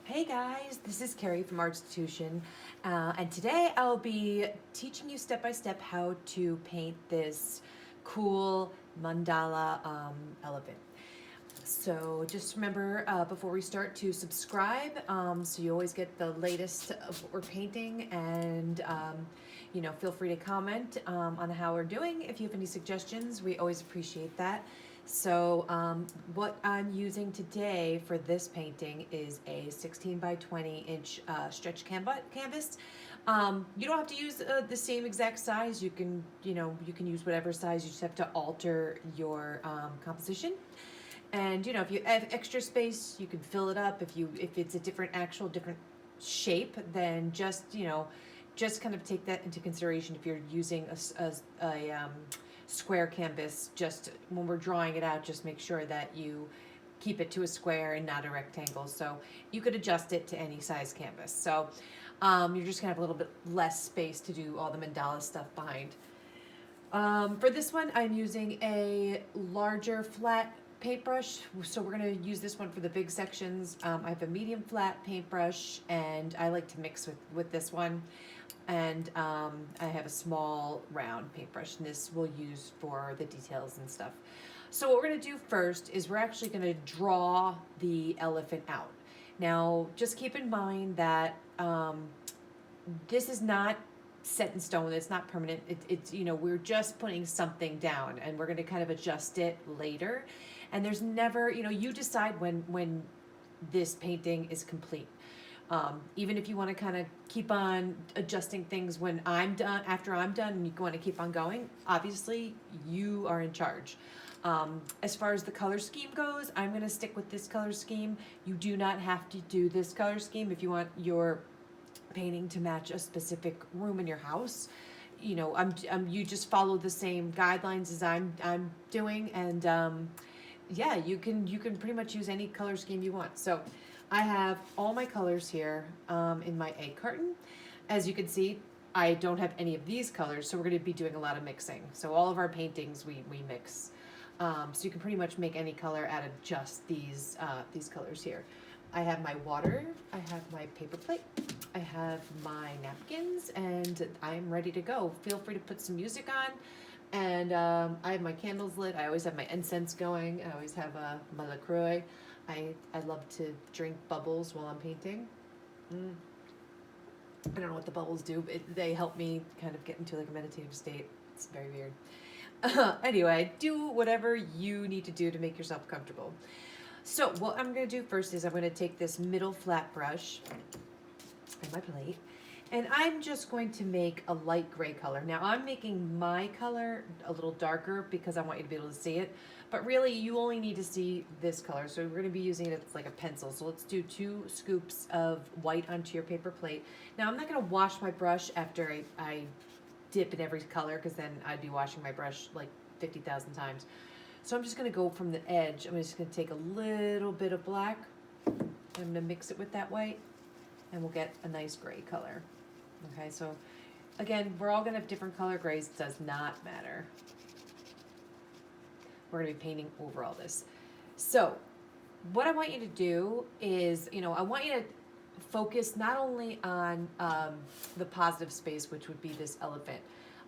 Hey guys, this is Carrie from Artstitution, and today I'll be teaching you step by step how to paint this cool mandala elephant. So just remember before we start to subscribe, so you always get the latest of what we're painting, and feel free to comment on how we're doing. If you have any suggestions, we always appreciate that. So what I'm using today for this painting is a 16 by 20 inch stretch canvas. You don't have to use the same exact size. You can use whatever size. You just have to alter your composition. And if you have extra space, you can fill it up. If it's a different shape, then just kind of take that into consideration if you're using a square canvas. Just when we're drawing it out, just make sure that you keep it to a square and not a rectangle. So you could adjust it to any size canvas. So you're just gonna have a little bit less space to do all the mandala stuff behind. For this one, I'm using a larger flat paintbrush. So we're gonna use this one for the big sections. I have a medium flat paintbrush, and I like to mix with this one. And I have a small round paintbrush, and this we'll use for the details and stuff. So what we're gonna do first is we're actually gonna draw the elephant out. Now, just keep in mind that this is not set in stone. It's not permanent. It's we're just putting something down, and we're going to kind of adjust it later. And there's never, you decide when this painting is complete. Even if you want to kind of keep on adjusting things when I'm done, after I'm done, and you want to keep on going, obviously you are in charge. As far as the color scheme goes, I'm going to stick with this color scheme. You do not have to do this color scheme if you want your painting to match a specific room in your house. You just follow the same guidelines as I'm doing, and yeah, you can pretty much use any color scheme you want. So I have all my colors here in my egg carton. As you can see, I don't have any of these colors, so we're going to be doing a lot of mixing. So all of our paintings we mix. So you can pretty much make any color out of just these colors here. I have my water, I have my paper plate, I have my napkins, and I'm ready to go. Feel free to put some music on, and I have my candles lit. I always have my incense going. I always have my LaCroix. I love to drink bubbles while I'm painting. I don't know what the bubbles do, but they help me kind of get into like a meditative state. It's very weird. Anyway, do whatever you need to do to make yourself comfortable. So what I'm going to do first is I'm going to take this middle flat brush and my plate, and I'm just going to make a light gray color. Now I'm making my color a little darker because I want you to be able to see it, but really you only need to see this color. So we're going to be using it as like a pencil. So let's do 2 scoops of white onto your paper plate. Now I'm not going to wash my brush after I dip in every color, because then I'd be washing my brush like 50,000 times. So I'm just going to go from the edge. I'm just going to take a little bit of black. I'm going to mix it with that white, and we'll get a nice gray color. Okay, so again, we're all going to have different color grays. It does not matter. We're going to be painting over all this. So what I want you to do is, I want you to focus not only on the positive space, which would be this elephant.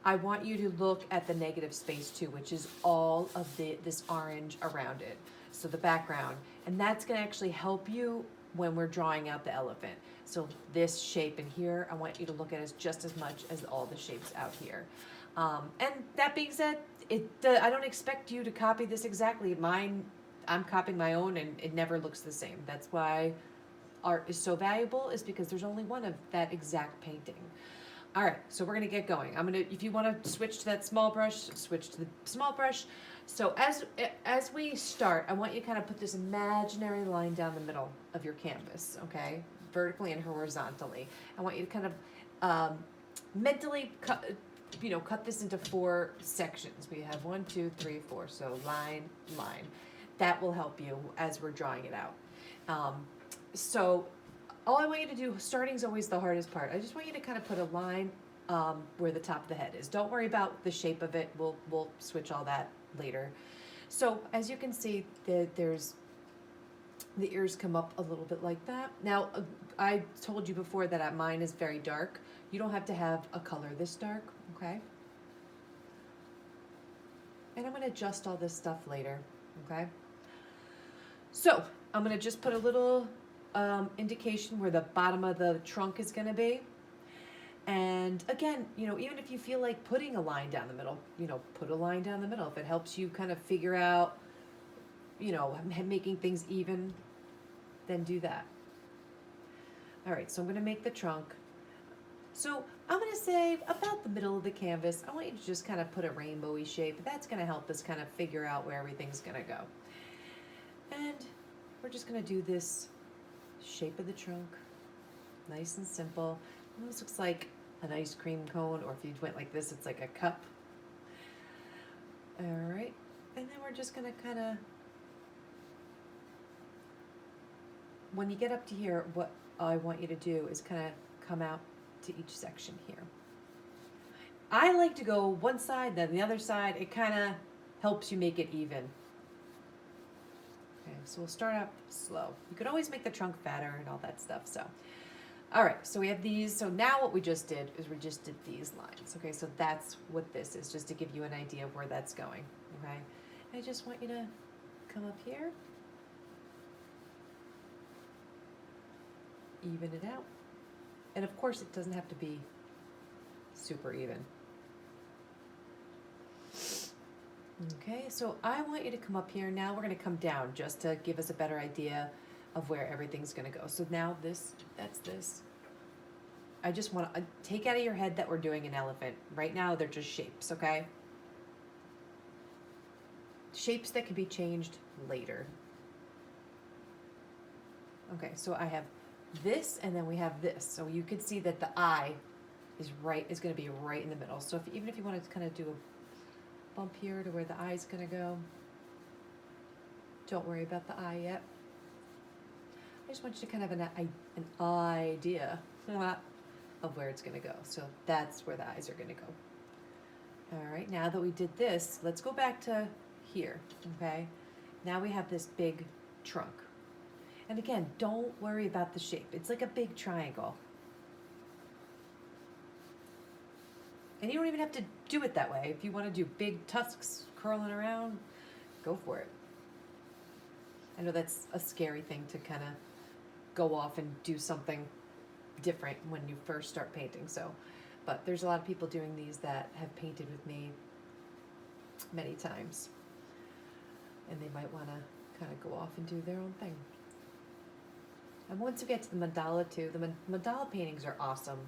I want you to look at the negative space too, which is all of this orange around it. So the background, and that's going to actually help you when we're drawing out the elephant. So this shape in here, I want you to look at as just as much as all the shapes out here. And that being said, I don't expect you to copy this exactly. I'm copying my own, and it never looks the same. That's why art is so valuable, is because there's only one of that exact painting. All right, so we're gonna get going. If you want to switch to that small brush, switch to the small brush. So as we start, I want you to kind of put this imaginary line down the middle of your canvas, okay, vertically and horizontally. I want you to kind of mentally cut this into 4 sections. We have 1, 2, 3, 4. So line, line. That will help you as we're drawing it out. So all I want you to do, starting is always the hardest part. I just want you to kind of put a line where the top of the head is. Don't worry about the shape of it. We'll switch all that later. So as you can see, there's The ears come up a little bit like that. Now, I told you before that mine is very dark. You don't have to have a color this dark, okay? And I'm gonna adjust all this stuff later, okay? So, I'm gonna just put a little indication where the bottom of the trunk is gonna be. And again, you know, even if you feel like putting a line down the middle, you know, put a line down the middle. If it helps you kind of figure out, you know, making things even, then do that. All right, so I'm gonna make the trunk. So I'm gonna say about the middle of the canvas, I want you to just kind of put a rainbowy shape. That's gonna help us kind of figure out where everything's gonna go. And we're just gonna do this shape of the trunk, nice and simple. This looks like an ice cream cone, or if you went like this, it's like a cup. All right, and then we're just gonna kind of, when you get up to here, what I want you to do is kind of come out to each section here. I like to go one side, then the other side. It kind of helps you make it even. Okay, so we'll start out slow. You could always make the trunk fatter and all that stuff, so. All right, so we have these. So now what we just did is we just did these lines. Okay, so that's what this is, just to give you an idea of where that's going. Okay, I just want you to come up here, even it out. And of course, it doesn't have to be super even. Okay, so I want you to come up here. Now we're gonna come down just to give us a better idea of where everything's gonna go. So now that's this. I just want to take out of your head that we're doing an elephant. Right now they're just shapes, okay? Shapes that can be changed later. Okay, so I have this and then we have this. So you can see that the eye is gonna be right in the middle. So even if you wanted to kind of do a bump here to where the eye's gonna go, don't worry about the eye yet. I just want you to kind of have an idea of where it's gonna go. So that's where the eyes are gonna go. All right, now that we did this, let's go back to here, okay? Now we have this big trunk. And again, don't worry about the shape. It's like a big triangle. And you don't even have to do it that way. If you want to do big tusks curling around, go for it. I know that's a scary thing to kind of go off and do something different when you first start painting. So, but there's a lot of people doing these that have painted with me many times. And they might want to kind of go off and do their own thing. And once you get to the mandala too, the mandala paintings are awesome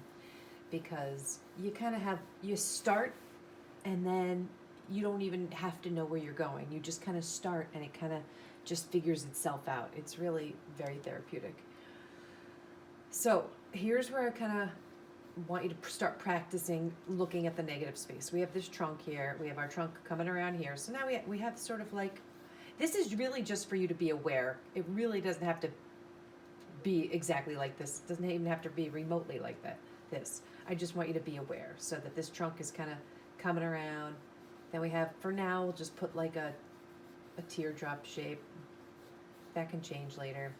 because you kind of you start and then you don't even have to know where you're going. You just kind of start and it kind of just figures itself out. It's really very therapeutic. So here's where I kind of want you to start practicing looking at the negative space. We have this trunk here. We have our trunk coming around here. So now we have sort of like, this is really just for you to be aware. It really doesn't have to be exactly like this. It doesn't even have to be remotely like this. I just want you to be aware so that this trunk is kind of coming around. Then we have, for now, we'll just put like a teardrop shape. That can change later.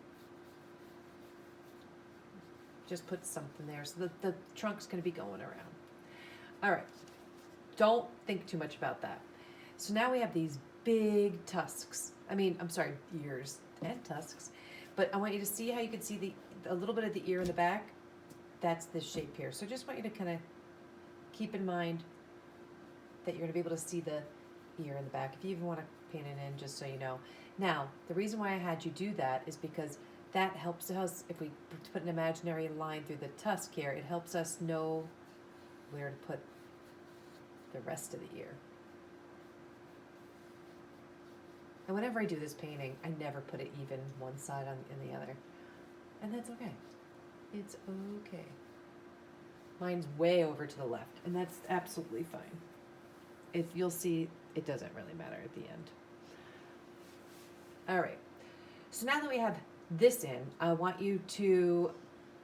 Just put something there. So the trunk's going to be going around. All right. Don't think too much about that. So now we have these big tusks. Ears and tusks. But I want you to see how you can see a little bit of the ear in the back. That's this shape here. So just want you to kind of keep in mind that you're going to be able to see the ear in the back. If you even want to paint it in, just so you know. Now, the reason why I had you do that is because that helps us, if we put an imaginary line through the tusk here, it helps us know where to put the rest of the ear. And whenever I do this painting, I never put it even one side in the other. And that's okay. It's okay. Mine's way over to the left, and that's absolutely fine. If you'll see, it doesn't really matter at the end. All right. So now that we have this in, I want you to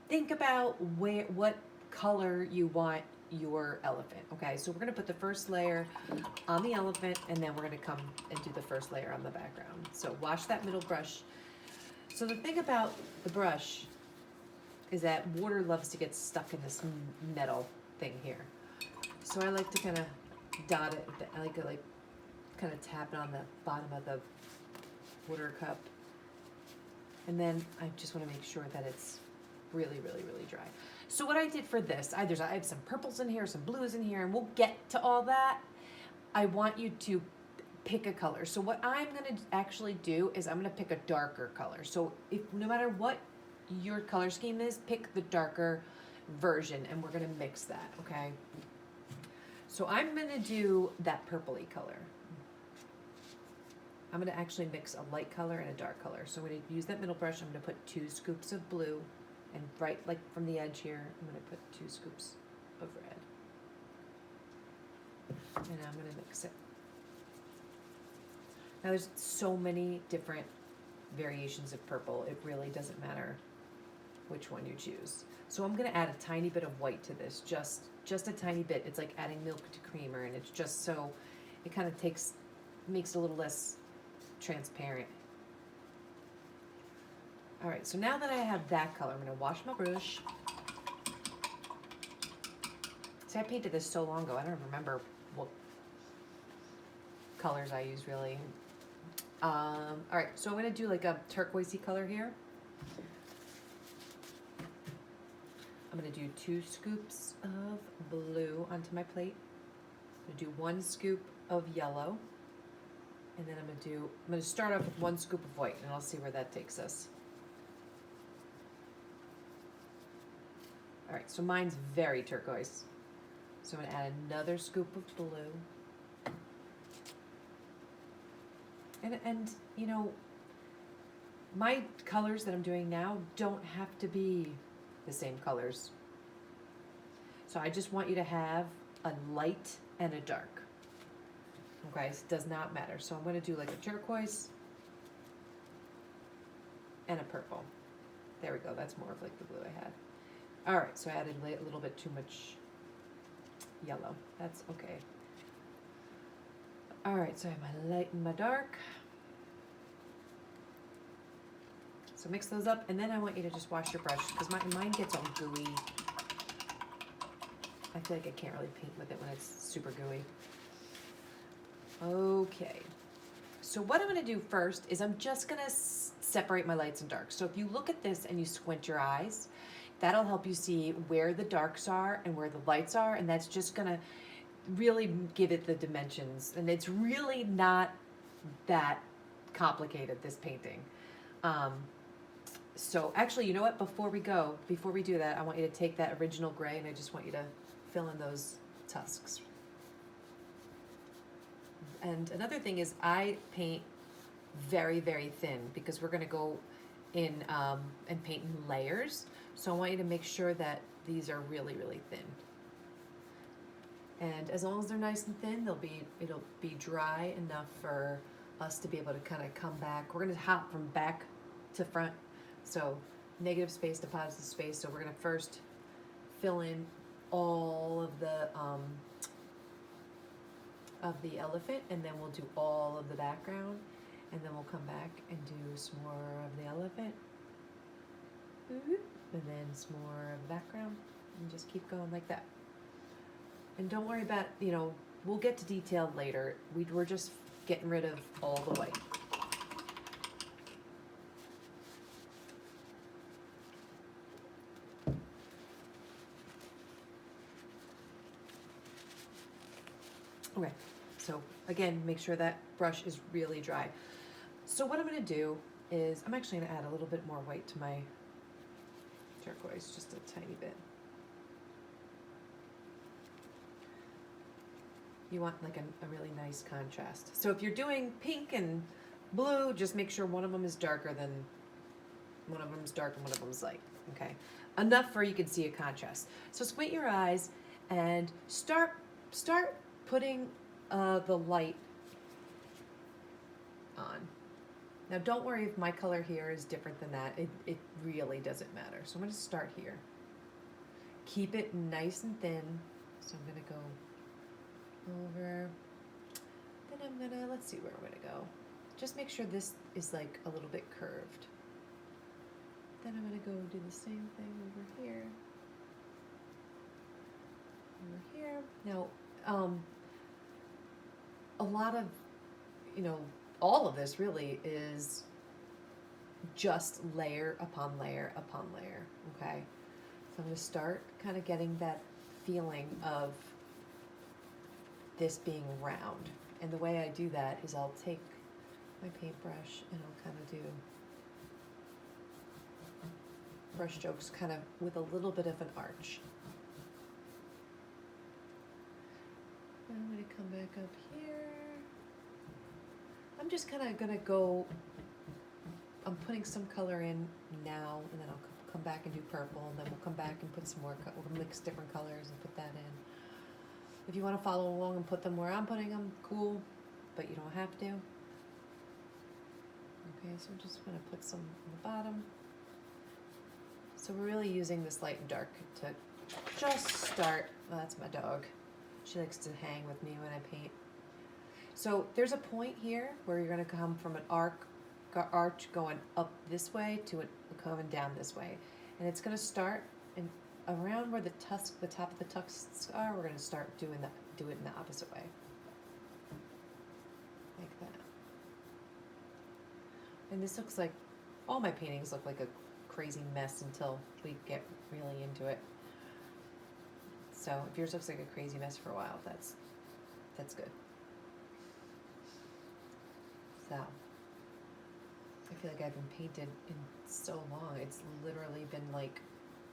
think about what color you want your elephant. Okay, so we're going to put the first layer on the elephant, and then we're going to come and do the first layer on the background. So wash that middle brush So the thing about the brush is that water loves to get stuck in this metal thing here. So I like to kind of dot it. I like to kind of tap it on the bottom of the water cup. And then I just want to make sure that it's really, really, really dry. So what I did for this, I have some purples in here, some blues in here, and we'll get to all that. I want you to pick a color. So what I'm going to actually do is I'm going to pick a darker color. So if no matter what your color scheme is, pick the darker version, and we're going to mix that, okay? So I'm going to do that purpley color. I'm going to actually mix a light color and a dark color. So I'm going to use that middle brush. I'm going to put 2 scoops of blue, and right like from the edge here, I'm going to put 2 scoops of red. And I'm going to mix it. Now there's so many different variations of purple. It really doesn't matter which one you choose. So I'm going to add a tiny bit of white to this, just a tiny bit. It's like adding milk to creamer, and it's just so it kind of makes it a little less transparent. All right, so now that I have that color, I'm going to wash my brush. See, I painted this so long ago, I don't remember what colors I use really. All right, so I'm going to do like a turquoisey color here. I'm going to do 2 scoops of blue onto my plate. I'm going to do 1 scoop of yellow. And then I'm going to start off with 1 scoop of white, and I'll see where that takes us. All right, so mine's very turquoise. So I'm going to add another scoop of blue. And you know, my colors that I'm doing now don't have to be the same colors. So I just want you to have a light and a dark. Okay, so it does not matter. So I'm going to do like a turquoise and a purple. There we go. That's more of like the blue I had. All right, so I added a little bit too much yellow. That's okay. All right, so I have my light and my dark. So mix those up, and then I want you to just wash your brush, because mine gets all gooey. I feel like I can't really paint with it when it's super gooey. Okay, so what I'm going to do first is I'm just going to separate my lights and darks. So if you look at this and you squint your eyes, that'll help you see where the darks are and where the lights are, and that's just going to really give it the dimensions. And it's really not that complicated, this painting. So actually, you know what? Before we do that, I want you to take that original gray, and I just want you to fill in those tusks. And another thing is I paint very, very thin, because we're going to go in and paint in layers. So I want you to make sure that these are really, really thin. And as long as they're nice and thin, it'll be dry enough for us to be able to kind of come back. We're going to hop from back to front. So negative space to positive space. So we're going to first fill in all of the elephant, and then we'll do all of the background, and then we'll come back and do some more of the elephant, and then some more of the background, and just keep going like that. And don't worry about, we'll get to detail later. We're just getting rid of all the white. Okay, so again, make sure that brush is really dry. So what I'm going to do is I'm actually going to add a little bit more white to my turquoise, just a tiny bit. You want like a really nice contrast. So if you're doing pink and blue, just make sure one of them is darker than one of them's dark and one of them's light. Okay, enough for you can see a contrast. So squint your eyes and start putting the light on. Now don't worry if my color here is different than that. It really doesn't matter. So I'm going to start here. Keep it nice and thin. So I'm going to go over. Then I'm going to, let's see where I'm going to go. Just make sure this is like a little bit curved. Then I'm gonna go do the same thing over here. Over here. Now, a lot of, all of this really is just layer upon layer upon layer, okay? So I'm gonna start kind of getting that feeling of this being round. And the way I do that is I'll take my paintbrush and I'll kind of do brush strokes kind of with a little bit of an arch. And I'm going to come back up here. I'm just kind of going to go, I'm putting some color in now, and then I'll come back and do purple, and then we'll come back and put some more, we'll mix different colors and put that in. If you want to follow along and put them where I'm putting them, cool, but you don't have to. Okay, so I'm just going to put some on the bottom. So we're really using this light and dark to just start. Oh, that's my dog. She likes to hang with me when I paint. So there's a point here where you're going to come from an arch going up this way to it coming down this way, and it's going to start and around where the top of the tusks are. We're going to start do it in the opposite way, like that. And this looks like, all my paintings look like a crazy mess until we get really into it. So if yours looks like a crazy mess for a while, that's good. So I feel like I haven't painted in so long. It's literally been like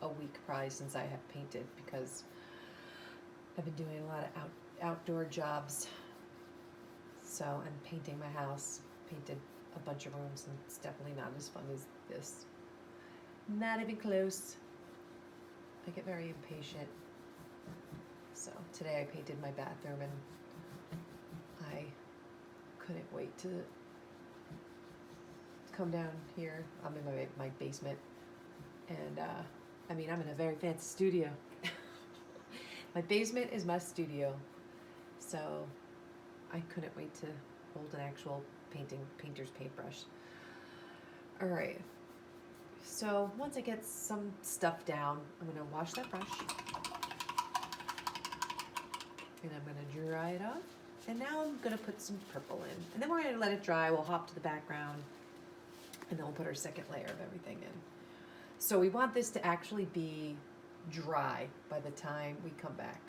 a week probably since I have painted, because I've been doing a lot of outdoor jobs. So I'm painting my house, painted a bunch of rooms, and it's definitely not as fun as this. Not even close. I get very impatient. So today I painted my bathroom, and I couldn't wait to come down here. I'm in my basement, and I'm in a very fancy studio. My basement is my studio, so I couldn't wait to hold an actual painter's paintbrush. All right. So once I get some stuff down, I'm going to wash that brush, and I'm going to dry it off. And now I'm going to put some purple in. And then we're going to let it dry. We'll hop to the background, and then we'll put our second layer of everything in. So we want this to actually be dry by the time we come back.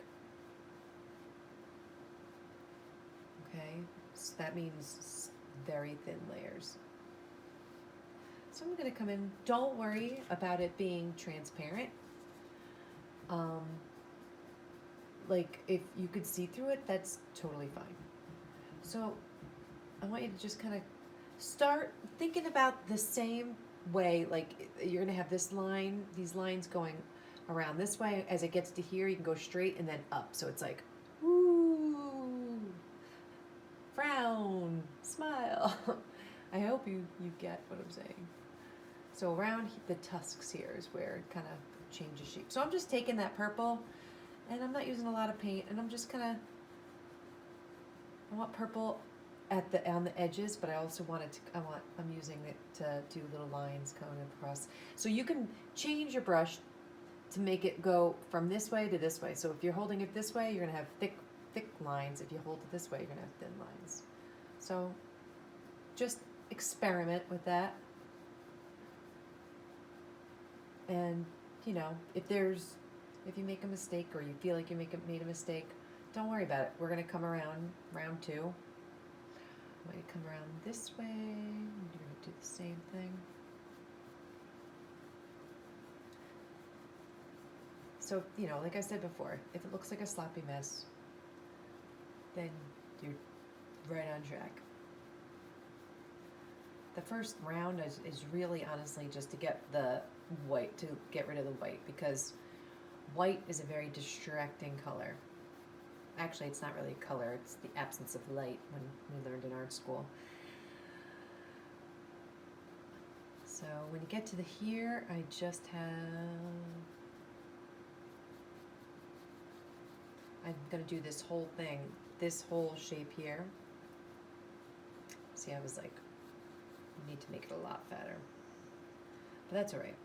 Okay? So that means very thin layers. So I'm going to come in. Don't worry about it being transparent. Like if you could see through it, that's totally fine. So I want you to just kind of start thinking about the same way. Like you're going to have this line, these lines going around this way. As it gets to here, you can go straight and then up. So it's like, ooh, frown, smile. I hope you get what I'm saying. So around the tusks here is where it kind of changes shape. So I'm just taking that purple, and I'm not using a lot of paint, and I'm just I want purple on the edges, but I also I'm using it to do little lines going across. So you can change your brush to make it go from this way to this way. So if you're holding it this way, you're gonna have thick lines. If you hold it this way, you're gonna have thin lines. So just experiment with that. And if you make a mistake, or you feel like you made a mistake, don't worry about it. We're going to come around round two. I'm going to come around this way, and you're going to do the same thing. So, like I said before, if it looks like a sloppy mess, then you're right on track. The first round is really honestly just to get the white, to get rid of the white, because white is a very distracting color. Actually, it's not really a color, it's the absence of light, when we learned in art school. So when you get to the here, I just I'm going to do this whole thing, this whole shape here. See, I was like, you need to make it a lot fatter. But that's all right.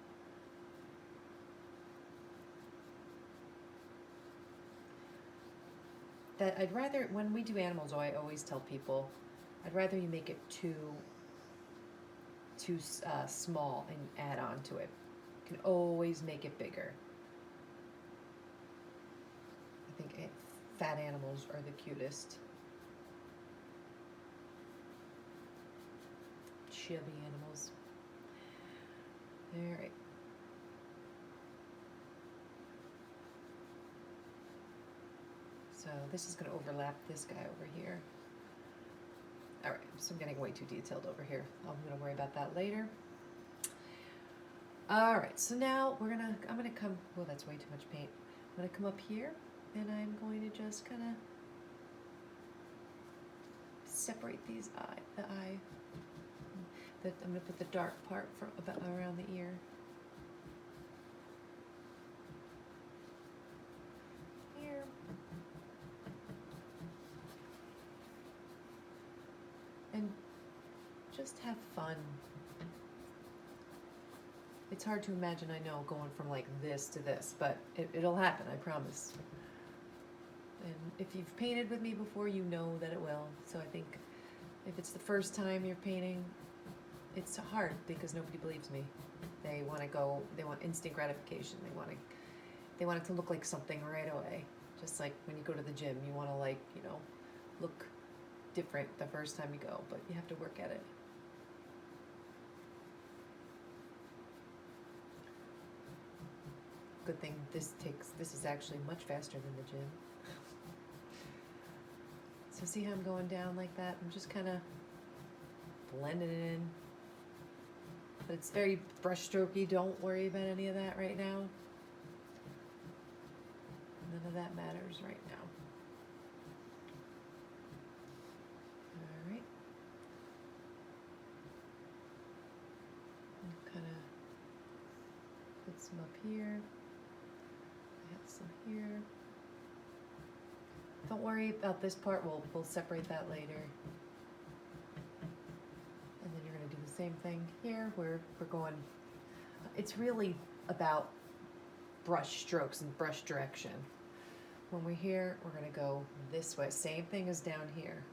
that I'd rather, when we do animals, I always tell people, I'd rather you make it too small and add on to it. You can always make it bigger. I think fat animals are the cutest. Chubby animals. All right. So this is going to overlap this guy over here. All right, so I'm getting way too detailed over here. I'm going to worry about that later. All right, so now I'm going to come, oh, that's way too much paint. I'm going to come up here and I'm going to just kind of separate the eye. I'm going to put the dark part around the ear. Here. And just have fun. It's hard to imagine, I know, going from like this to this, but it'll happen, I promise. And if you've painted with me before, you know that it will. So I think if it's the first time you're painting, it's hard because nobody believes me. They want instant gratification. They want it to look like something right away. Just like when you go to the gym, you want to look different the first time you go, but you have to work at it. Good thing this is actually much faster than the gym. So see how I'm going down like that? I'm just kind of blending it in. But it's very brush strokey. Don't worry about any of that right now. None of that matters right now. All right. Kind of put some up here. I have some here. Don't worry about this part. We'll separate that later. And then you're going to do the same thing here. We're going. It's really about brush strokes and brush direction. When we're here, we're going to go this way. Same thing as down here.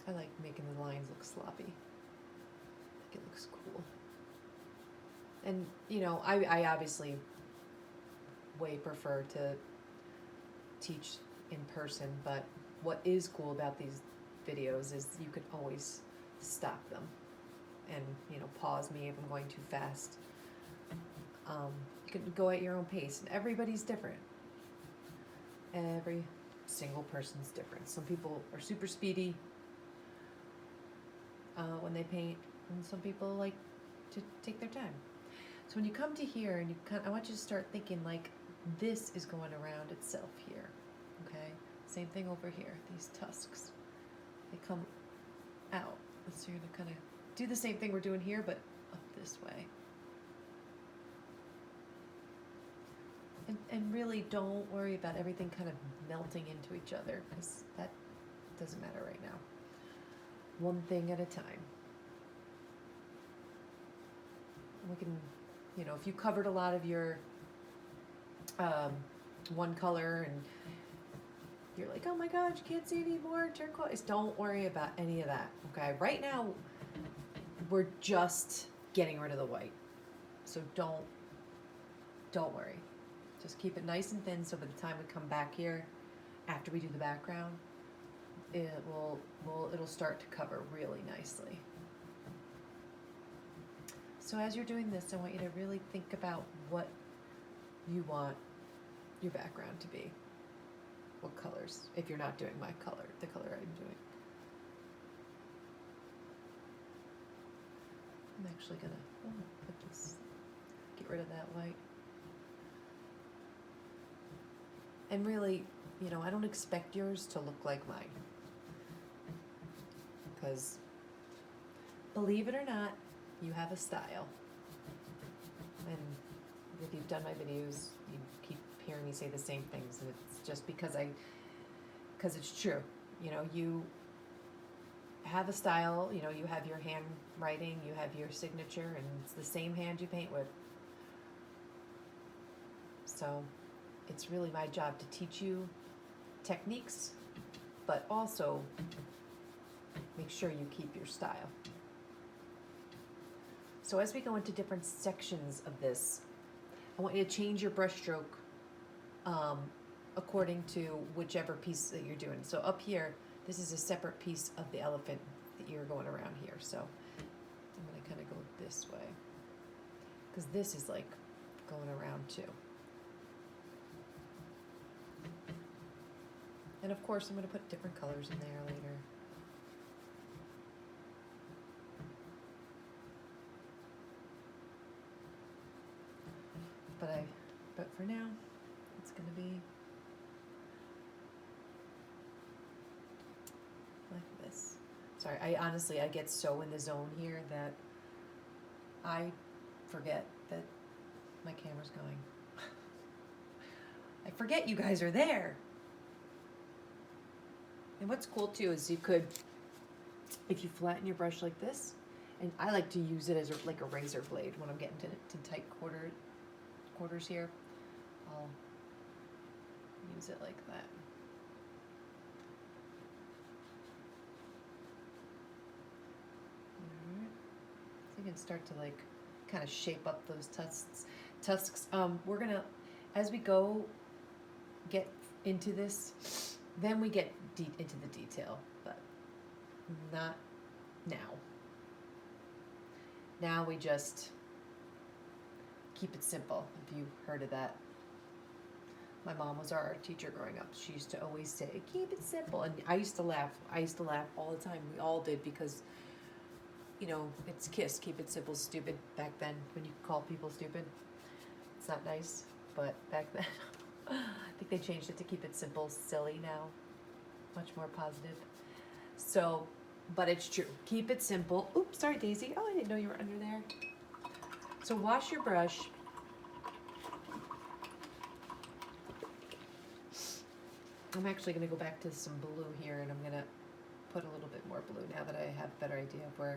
I like making the lines look sloppy. I think it looks cool. And, I obviously way prefer to teach in person, but what is cool about these videos is you can always stop them and, pause me if I'm going too fast. You can go at your own pace, and everybody's different. Every single person's different. Some people are super speedy when they paint, and some people like to take their time. So when you come to here, and I want you to start thinking like this is going around itself here, okay? Same thing over here. These tusks, they come out. So you're gonna kind of do the same thing we're doing here, but up this way. And really don't worry about everything kind of melting into each other, because that doesn't matter right now. One thing at a time. We can, if you covered a lot of your one color and you're like, oh my God, you can't see any more turquoise. Don't worry about any of that, okay? Right now, we're just getting rid of the white. So don't worry. Just keep it nice and thin so by the time we come back here, after we do the background, it'll start to cover really nicely. So as you're doing this, I want you to really think about what you want your background to be. What colors, if you're not doing my color, the color I'm doing. I'm actually gonna get rid of that white. And really, I don't expect yours to look like mine. Because, believe it or not, you have a style. And if you've done my videos, you keep hearing me say the same things, and it's just because it's true. You have a style, you have your handwriting, you have your signature, and it's the same hand you paint with. So it's really my job to teach you techniques, but also make sure you keep your style. So as we go into different sections of this, I want you to change your brush stroke according to whichever piece that you're doing. So up here, this is a separate piece of the elephant that you're going around here. So I'm going to kind of go this way, because this is like going around too. And of course, I'm going to put different colors in there later. But for now, it's going to be like this. Sorry, I get so in the zone here that I forget that my camera's going. I forget you guys are there. And what's cool too is you could, if you flatten your brush like this, and I like to use it as like a razor blade when I'm getting to tight quarters here. I'll use it like that. Alright. So you can start to like kind of shape up those tusks. We're gonna, as we get into this, then we get into the detail, but not now. Now we just keep it simple. If you've heard of that. My mom was our art teacher growing up. She used to always say, keep it simple. And I used to laugh. I used to laugh all the time. We all did, because, you know, it's KISS, keep it simple, stupid, back then, when you call people stupid. It's not nice, but back then, I think they changed it to keep it simple, silly now. Much more positive. So, but it's true. Keep it simple. Oops, sorry, Daisy. Oh, I didn't know you were under there. So wash your brush. I'm actually going to go back to some blue here, and I'm going to put a little bit more blue now that I have a better idea of where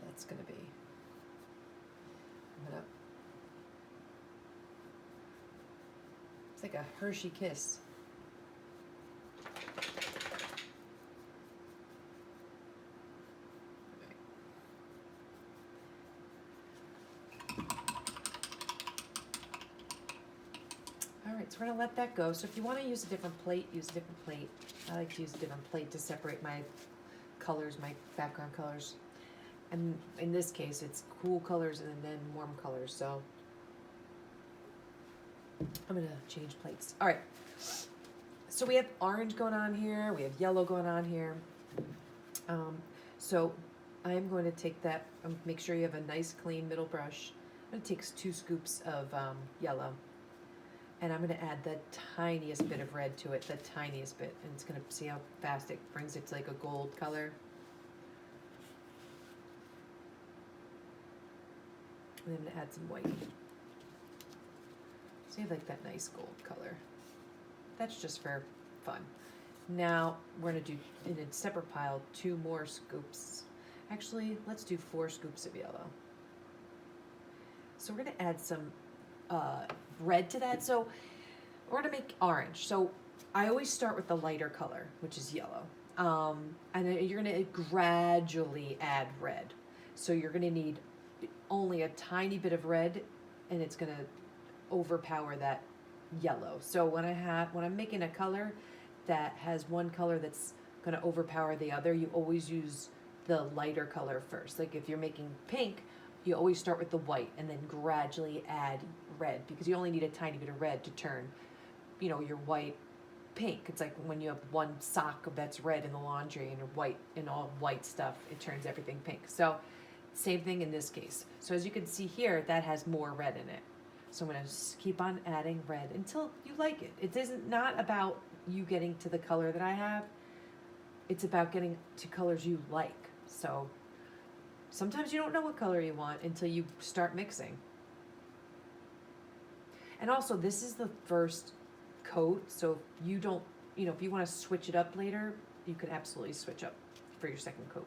that's going to be. I'm going to, it's like a Hershey Kiss. So we're going to let that go. So if you want to use a different plate, use a different plate. I like to use a different plate to separate my colors, my background colors. And in this case, it's cool colors and then warm colors. So I'm going to change plates. All right. So we have orange going on here. We have yellow going on here. So I'm going to take that, make sure you have a nice clean middle brush. I'm going to take 2 scoops of yellow. And I'm going to add the tiniest bit of red to it, the tiniest bit. And it's going to see how fast it brings it to like a gold color. And then I'm going to add some white. So you have like that nice gold color. That's just for fun. Now we're going to do, in a separate pile, 2 more scoops. Actually, let's do 4 scoops of yellow. So we're going to add some red to that. So we're going to make orange. So I always start with the lighter color, which is yellow. And then you're going to gradually add red. So you're going to need only a tiny bit of red, and it's going to overpower that yellow. So when I'm making a color that has one color that's going to overpower the other, you always use the lighter color first. Like if you're making pink, you always start with the white and then gradually add red, because you only need a tiny bit of red to turn, you know, your white pink. It's like when you have one sock that's red in the laundry and white and all white stuff, it turns everything pink. So same thing in this case. So as you can see here, that has more red in it. So I'm going to keep on adding red until you like it. It isn't not about you getting to the color that I have. It's about getting to colors you like. So sometimes you don't know what color you want until you start mixing. And also, this is the first coat, so if you don't, you know, if you want to switch it up later, you could absolutely switch up for your second coat.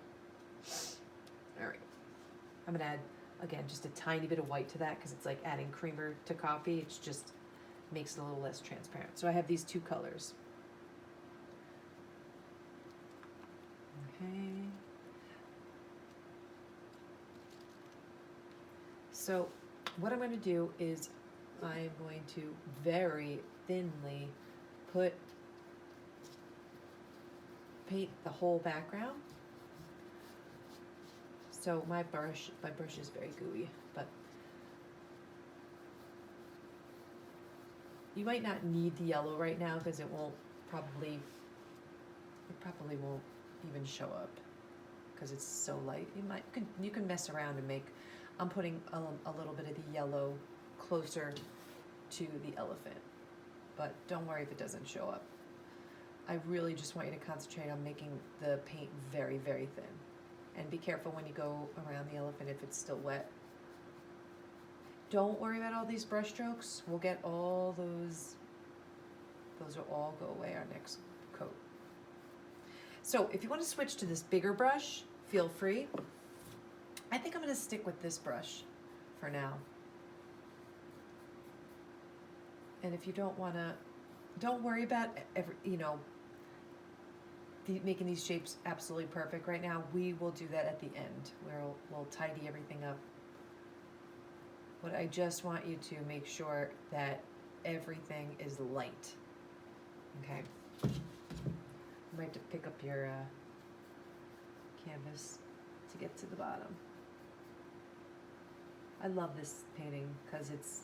All right. I'm going to add Again, just a tiny bit of white to that because it's like adding creamer to coffee. It's just makes it a little less transparent. So I have these two colors. Okay. So what I'm going to do is I'm going to very thinly paint the whole background. So my brush is very gooey, but you might not need the yellow right now because it probably won't even show up because it's so light. You can mess around and make. I'm putting a little bit of the yellow closer to the elephant, but don't worry if it doesn't show up. I really just want you to concentrate on making the paint very, very thin. And be careful when you go around the elephant if it's still wet. Don't worry about all these brush strokes. We'll get all those will all go away our next coat. So if you want to switch to this bigger brush, feel free. I think I'm going to stick with this brush for now. And if you don't want to, don't worry about making these shapes absolutely perfect right now. We will do that at the end where we'll tidy everything up. But I just want you to make sure that everything is light. Okay. You might have to pick up your canvas to get to the bottom. I love this painting because it's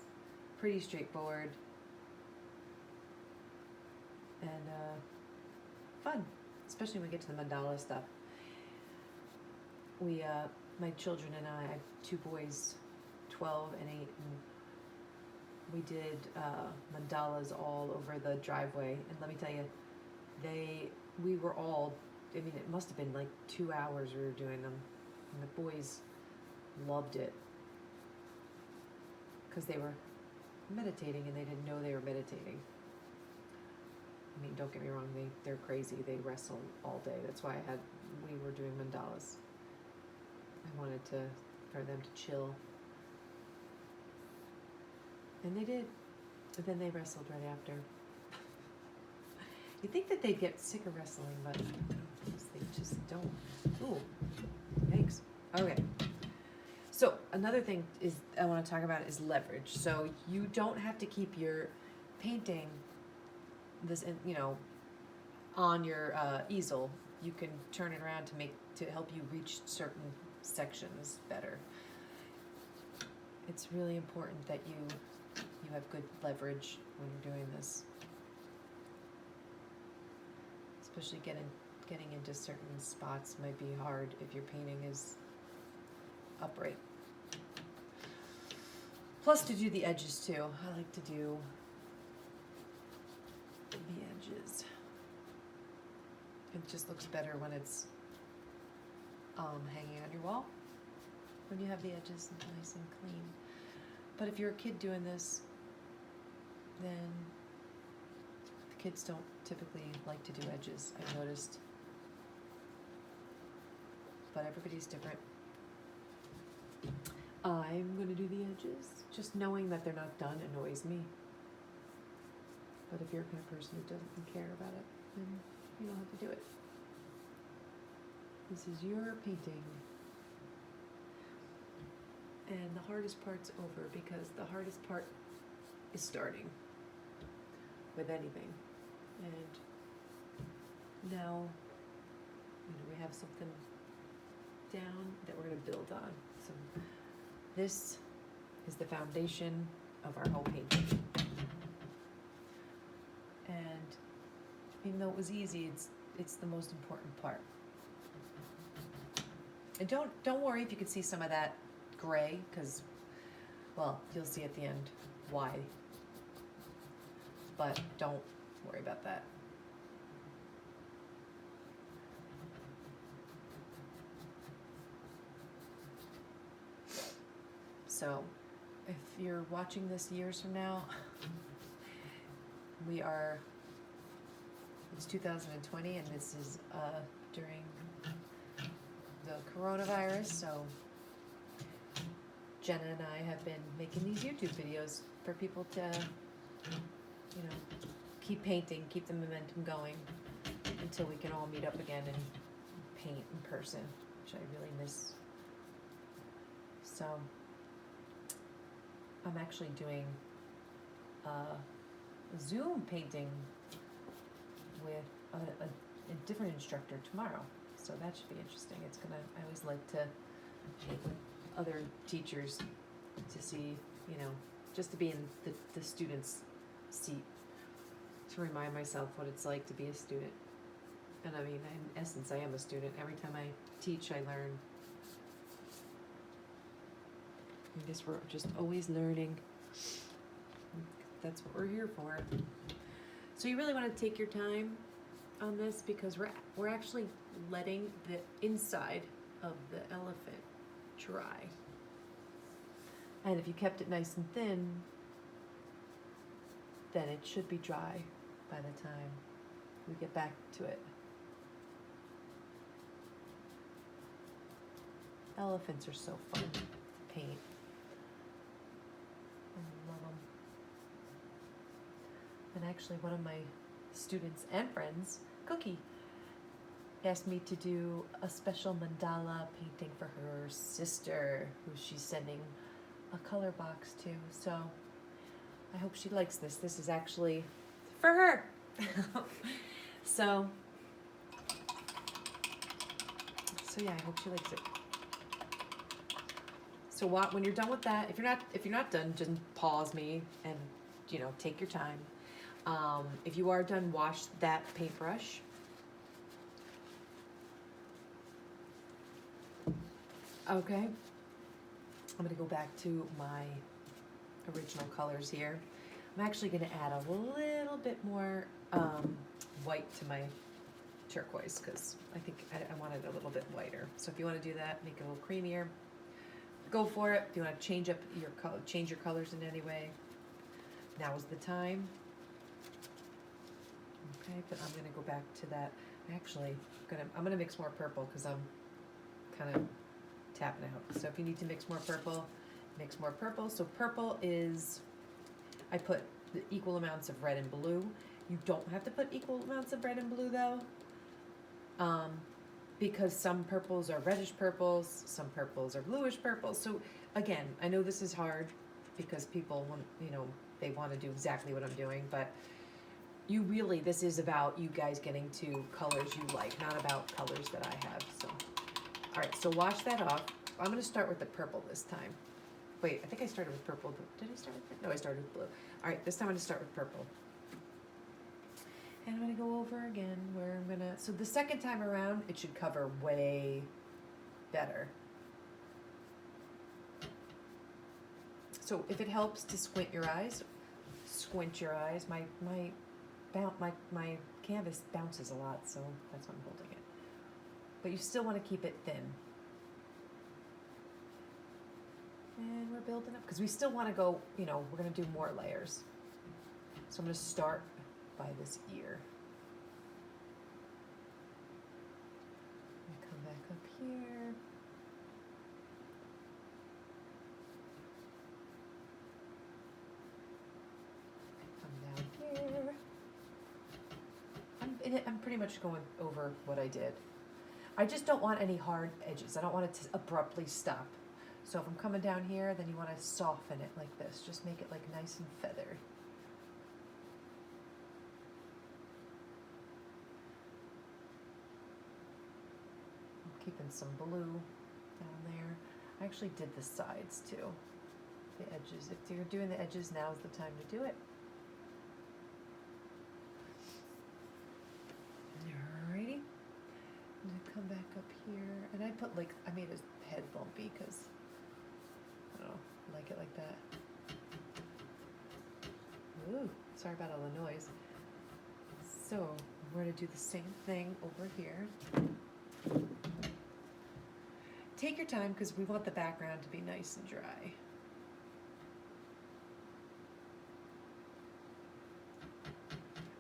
pretty straightforward and fun, especially when we get to the mandala stuff. We, my children and I have two boys, 12 and 8, and we did mandalas all over the driveway. And let me tell you, we were all, I mean, it must have been like 2 hours we were doing them. And the boys loved it because they were meditating and they didn't know they were meditating. I mean, don't get me wrong, they're crazy. They wrestle all day. That's why we were doing mandalas. I wanted for them to chill. And they did. But then they wrestled right after. You'd think that they'd get sick of wrestling, but they just don't. Ooh, thanks. Okay. So another thing I want to talk about is leverage. So you don't have to keep your painting this, on your easel. You can turn it around to help you reach certain sections better. It's really important that you have good leverage when you're doing this, especially getting into certain spots might be hard if your painting is upright. Plus to do the edges too. I like to do the edges. It just looks better when it's hanging on your wall, when you have the edges nice and clean. But if you're a kid doing this, then the kids don't typically like to do edges, I've noticed. But everybody's different. I'm going to do the edges. Just knowing that they're not done annoys me. But if you're the kind of person who doesn't care about it, then you don't have to do it. This is your painting. And the hardest part's over because the hardest part is starting with anything. And now, we have something down that we're going to build on. So this is the foundation of our whole painting. And even though it was easy, it's the most important part. And don't worry if you can see some of that gray, because, well, you'll see at the end why. But don't worry about that. So, if you're watching this years from now, it's 2020, and this is during the coronavirus, so Jenna and I have been making these YouTube videos for people to, you know, keep painting, keep the momentum going until we can all meet up again and paint in person, which I really miss. So I'm actually doing Zoom painting with a different instructor tomorrow, so that should be interesting. I always like to paint with other teachers to see, you know, just to be in the student's seat, to remind myself what it's like to be a student. And I mean, in essence, I am a student. Every time I teach, I learn. I guess we're just always learning. That's what we're here for. So you really want to take your time on this, because we're actually letting the inside of the elephant dry. And if you kept it nice and thin, then it should be dry by the time we get back to it. Elephants are so fun to paint. I love them. And actually, one of my students and friends, Cookie, asked me to do a special mandala painting for her sister, who she's sending a color box to. So I hope she likes this. This is actually for her. So yeah, I hope she likes it. So when you're done with that, if you're not done, just pause me and, you know, take your time. If you are done, wash that paintbrush. Okay. I'm gonna go back to my original colors here. I'm actually gonna add a little bit more white to my turquoise, because I think I want it a little bit whiter. So if you want to do that, make it a little creamier, go for it. If you want to change up your change your colors in any way, now is the time. Okay, but I'm gonna go back to that. Actually, I'm gonna mix more purple, because I'm kind of tapping out. So if you need to mix more purple, mix more purple. So purple is, I put the equal amounts of red and blue. You don't have to put equal amounts of red and blue though, because some purples are reddish purples, some purples are bluish purples. So again, I know this is hard because people want, you know, they want to do exactly what I'm doing, but this is about you guys getting to colors you like, not about colors that I have. So, all right, so wash that off. I'm going to start with the purple this time. Wait, I think I started with purple, but did I start with purple? No, I started with blue. All right, this time I'm going to start with purple. And I'm going to go over again where I'm going to, so the second time around, it should cover way better. So if it helps to squint your eyes, squint your eyes. My canvas bounces a lot, so that's why I'm holding it. But you still want to keep it thin. And we're building up, because we still want to go, you know, we're going to do more layers. So I'm going to start by this ear. I'm come back up here. Come down here. I'm pretty much going over what I did. I just don't want any hard edges. I don't want it to abruptly stop. So if I'm coming down here, then you want to soften it like this. Just make it like nice and feathered. I'm keeping some blue down there. I actually did the sides too. The edges. If you're doing the edges, now's the time to do it. Alrighty. I'm gonna come back up here, and I made his head bumpy because I don't know, I like it like that. Ooh, sorry about all the noise. So we're gonna do the same thing over here. Take your time, because we want the background to be nice and dry.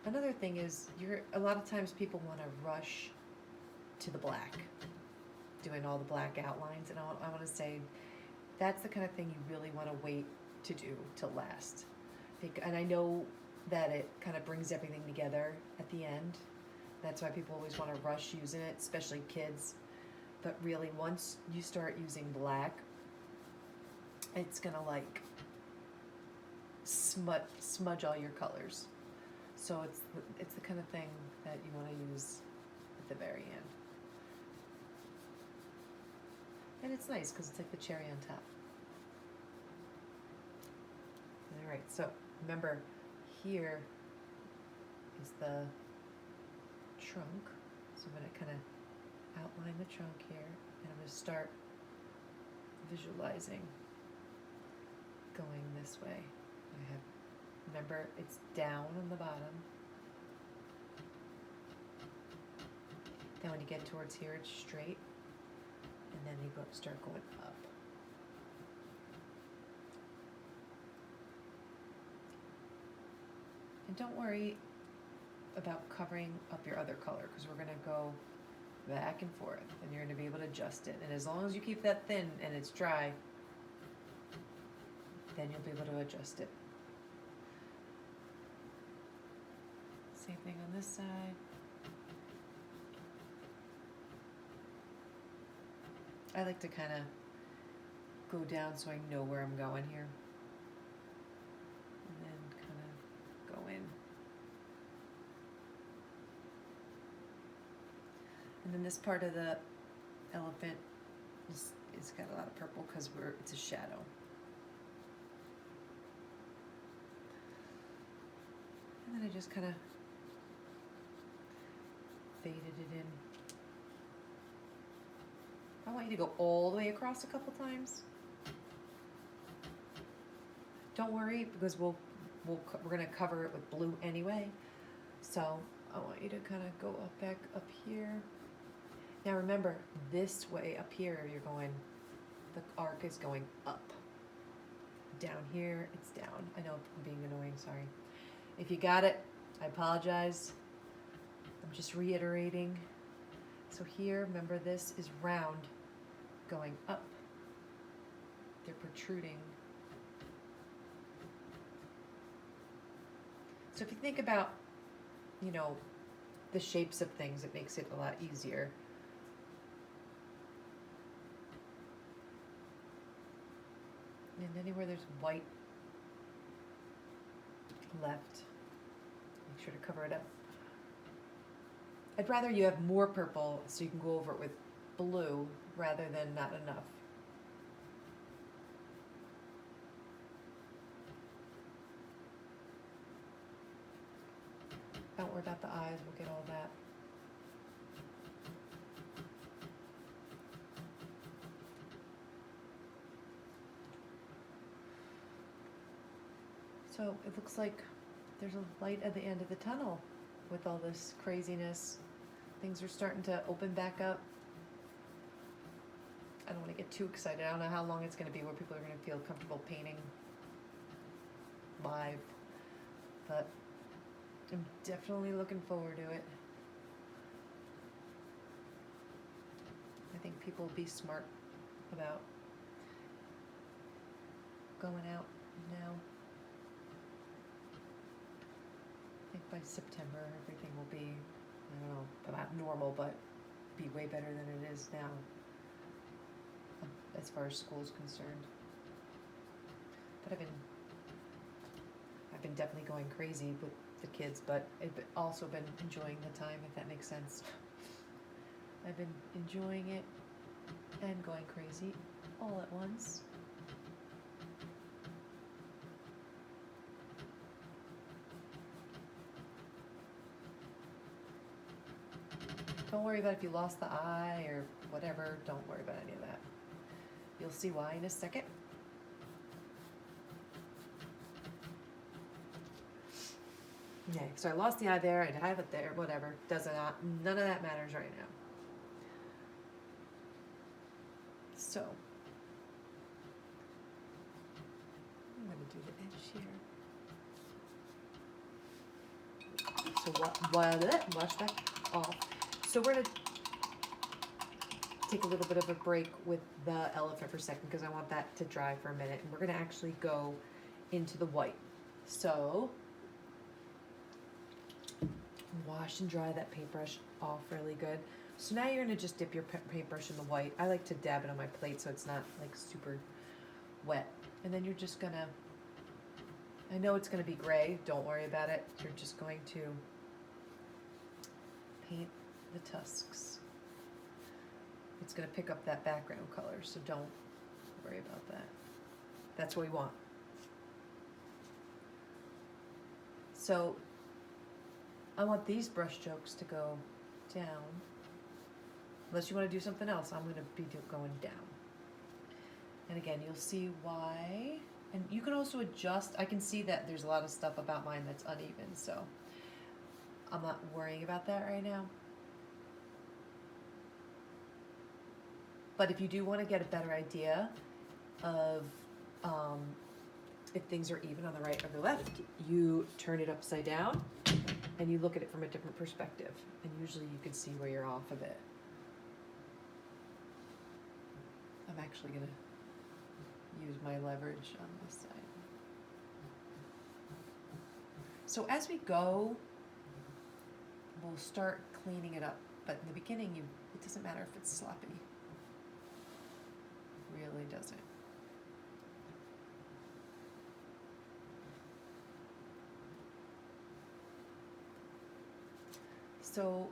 Another thing is, a lot of times people want to rush to the black, doing all the black outlines, and I want to say that's the kind of thing you really want to wait to do till last. And I know that it kind of brings everything together at the end. That's why people always want to rush using it, especially kids. But really, once you start using black, it's gonna like smudge all your colors. So it's the kind of thing that you want to use at the very end. And it's nice because it's like the cherry on top. All right, so remember, here is the trunk. So I'm going to kind of outline the trunk here, and I'm going to start visualizing going this way. Remember, it's down on the bottom. Then when you get towards here, it's straight, and then you start going up. And don't worry about covering up your other color, because we're going to go back and forth, and you're going to be able to adjust it. And as long as you keep that thin and it's dry, then you'll be able to adjust it. Same thing on this side. I like to kind of go down so I know where I'm going here. And then kind of go in. And then this part of the elephant is got a lot of purple because it's a shadow. And then I just kind of faded it in. I want you to go all the way across a couple times. Don't worry, because we're going to cover it with blue anyway. So I want you to kind of go back up here. Now remember, this way up here, the arc is going up. Down here, it's down. I know I'm being annoying, sorry. If you got it, I apologize. I'm just reiterating. So here, remember, this is round going up. They're protruding. So if you think about, the shapes of things, it makes it a lot easier. And anywhere there's white left, make sure to cover it up. I'd rather you have more purple so you can go over it with blue rather than not enough. Don't worry about the eyes, we'll get all that. So it looks like there's a light at the end of the tunnel with all this craziness. Things are starting to open back up. I don't want to get too excited. I don't know how long it's going to be where people are going to feel comfortable painting live, but I'm definitely looking forward to it. I think people will be smart about going out now. I think by September everything will be, I don't know about normal, but be way better than it is now as far as school is concerned. But I've been definitely going crazy with the kids, but I've also been enjoying the time, if that makes sense. I've been enjoying it and going crazy all at once. Don't worry about if you lost the eye or whatever. Don't worry about any of that. You'll see why in a second. Okay, so I lost the eye there, I have it there, whatever. None of that matters right now. So, I'm going to do the edge here. So watch that off. So we're going to take a little bit of a break with the elephant for a second because I want that to dry for a minute. And we're gonna actually go into the white. So, wash and dry that paintbrush off really good. So now you're gonna just dip your paintbrush in the white. I like to dab it on my plate so it's not like super wet. And then you're just gonna, I know it's gonna be gray, don't worry about it. You're just going to paint the tusks. It's gonna pick up that background color, so don't worry about that. That's what we want. So I want these brush strokes to go down. Unless you want to do something else, I'm going to be going down. And again, you'll see why. And you can also adjust. I can see that there's a lot of stuff about mine that's uneven, so I'm not worrying about that right now. But if you do want to get a better idea of if things are even on the right or the left, you turn it upside down and you look at it from a different perspective. And usually you can see where you're off of it. I'm actually going to use my leverage on this side. So as we go, we'll start cleaning it up. But in the beginning, it doesn't matter if it's sloppy. Really doesn't. So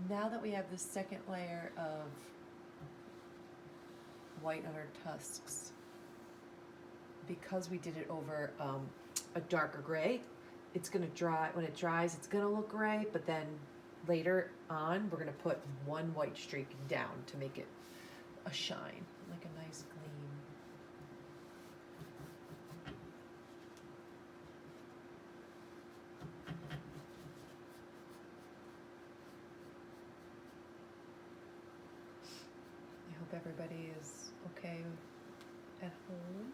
now that we have the second layer of white on our tusks, because we did it over a darker gray, it's gonna dry. When it dries, it's gonna look gray, but then later on, we're gonna put one white streak down to make it a shine, like a nice gleam. I hope everybody is okay at home.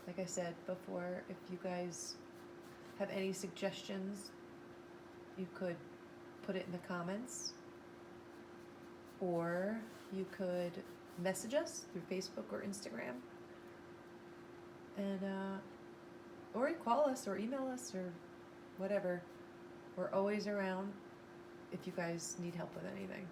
Like I said before, if you guys have any suggestions, you could put it in the comments, or you could message us through Facebook or Instagram, and or call us or email us or whatever. We're always around if you guys need help with anything.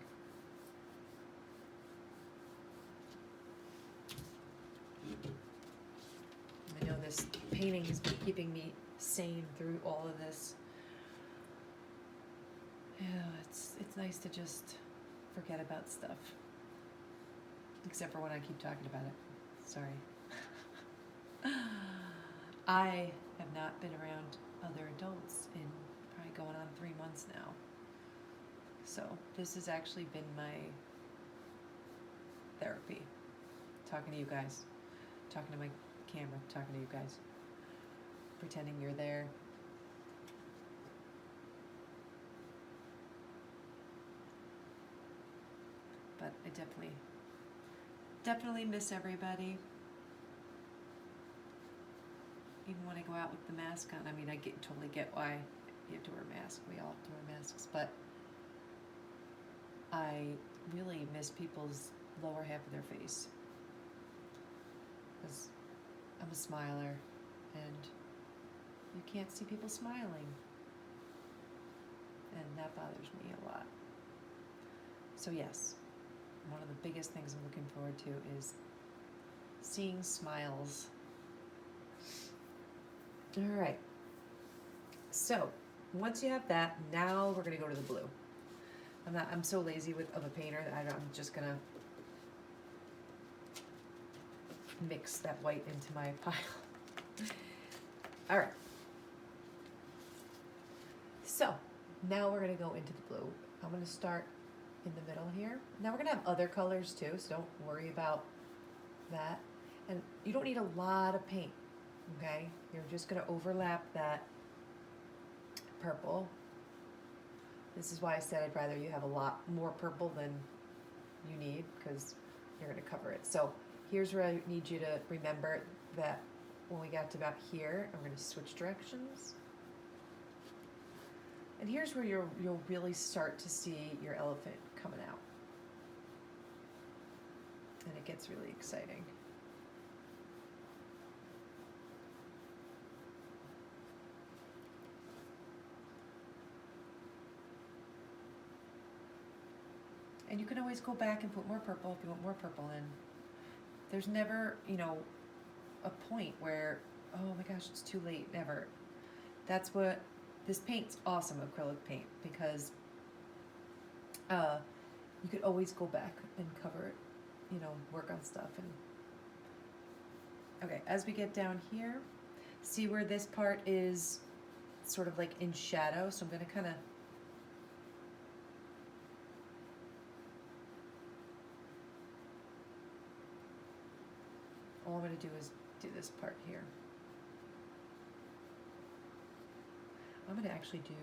I know this painting has been keeping me sane through all of this. Yeah, it's nice to just forget about stuff. Except for when I keep talking about it. Sorry. I have not been around other adults in probably going on 3 months now. So this has actually been my therapy. Talking to you guys. Talking to my camera. Talking to you guys. Pretending you're there. But I definitely miss everybody. Even when I go out with the mask on. I mean, I totally get why you have to wear a mask. We all have to wear masks. But I really miss people's lower half of their face. Because I'm a smiler, and you can't see people smiling. And that bothers me a lot. So yes, one of the biggest things I'm looking forward to is seeing smiles. All right. So once you have that, now we're gonna go to the blue. I'm so lazy of a painter that I'm just gonna mix that white into my pile. All right. So now we're gonna go into the blue. I'm gonna start in the middle here. Now we're gonna have other colors too, so don't worry about that. And you don't need a lot of paint, okay? You're just gonna overlap that purple. This is why I said I'd rather you have a lot more purple than you need, because you're gonna cover it. So here's where I need you to remember that when we got to about here, I'm gonna switch directions. And here's where you'll really start to see your elephant coming out. And it gets really exciting. And you can always go back and put more purple if you want more purple in. There's never, a point where, oh my gosh, it's too late. Never. That's what, this paint's awesome, acrylic paint, because you could always go back and cover it, work on stuff. And okay, as we get down here, see where this part is sort of like in shadow, so I'm going to kind of all I'm going to do is do this part here. I'm going to actually do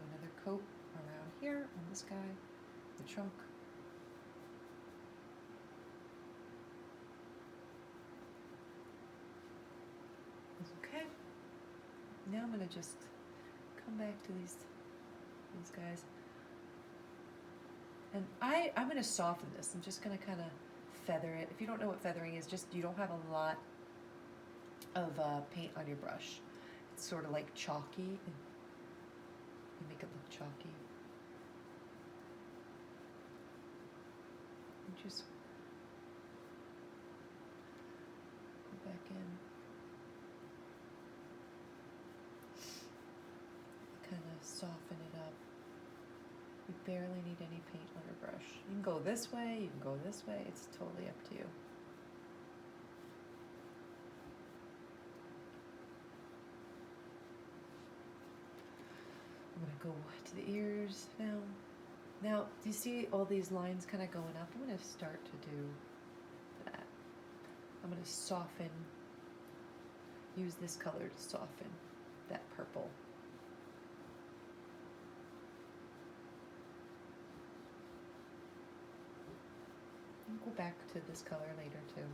another coat around here on this guy, the trunk. Okay. Now I'm going to just come back to these guys. And I'm going to soften this. I'm just going to kind of feather it. If you don't know what feathering is, just you don't have a lot of paint on your brush. It's sort of like chalky. You make it look chalky. And just go back in. Kind of soften it up. You barely need any paint on your brush. You can go this way, you can go this way, it's totally up to you. I'm gonna go to the ears now. Now, do you see all these lines kind of going up? I'm gonna start to do that. I'm gonna soften, use this color to soften that purple. I'll go back to this color later too.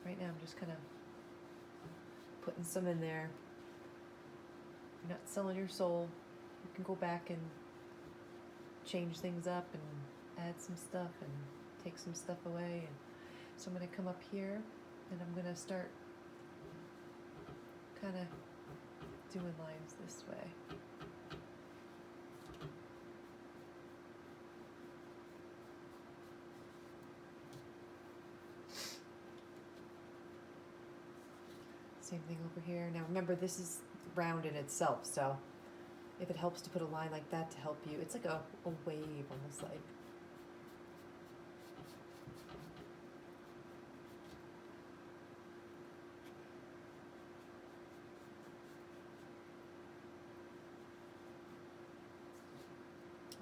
Right now I'm just kind of putting some in there. You're not selling your soul. You can go back and change things up and add some stuff and take some stuff away. And so I'm going to come up here and I'm going to start kind of doing lines this way. Same thing over here. Now remember, this is round in itself, so if it helps to put a line like that to help you, it's like a wave, almost like.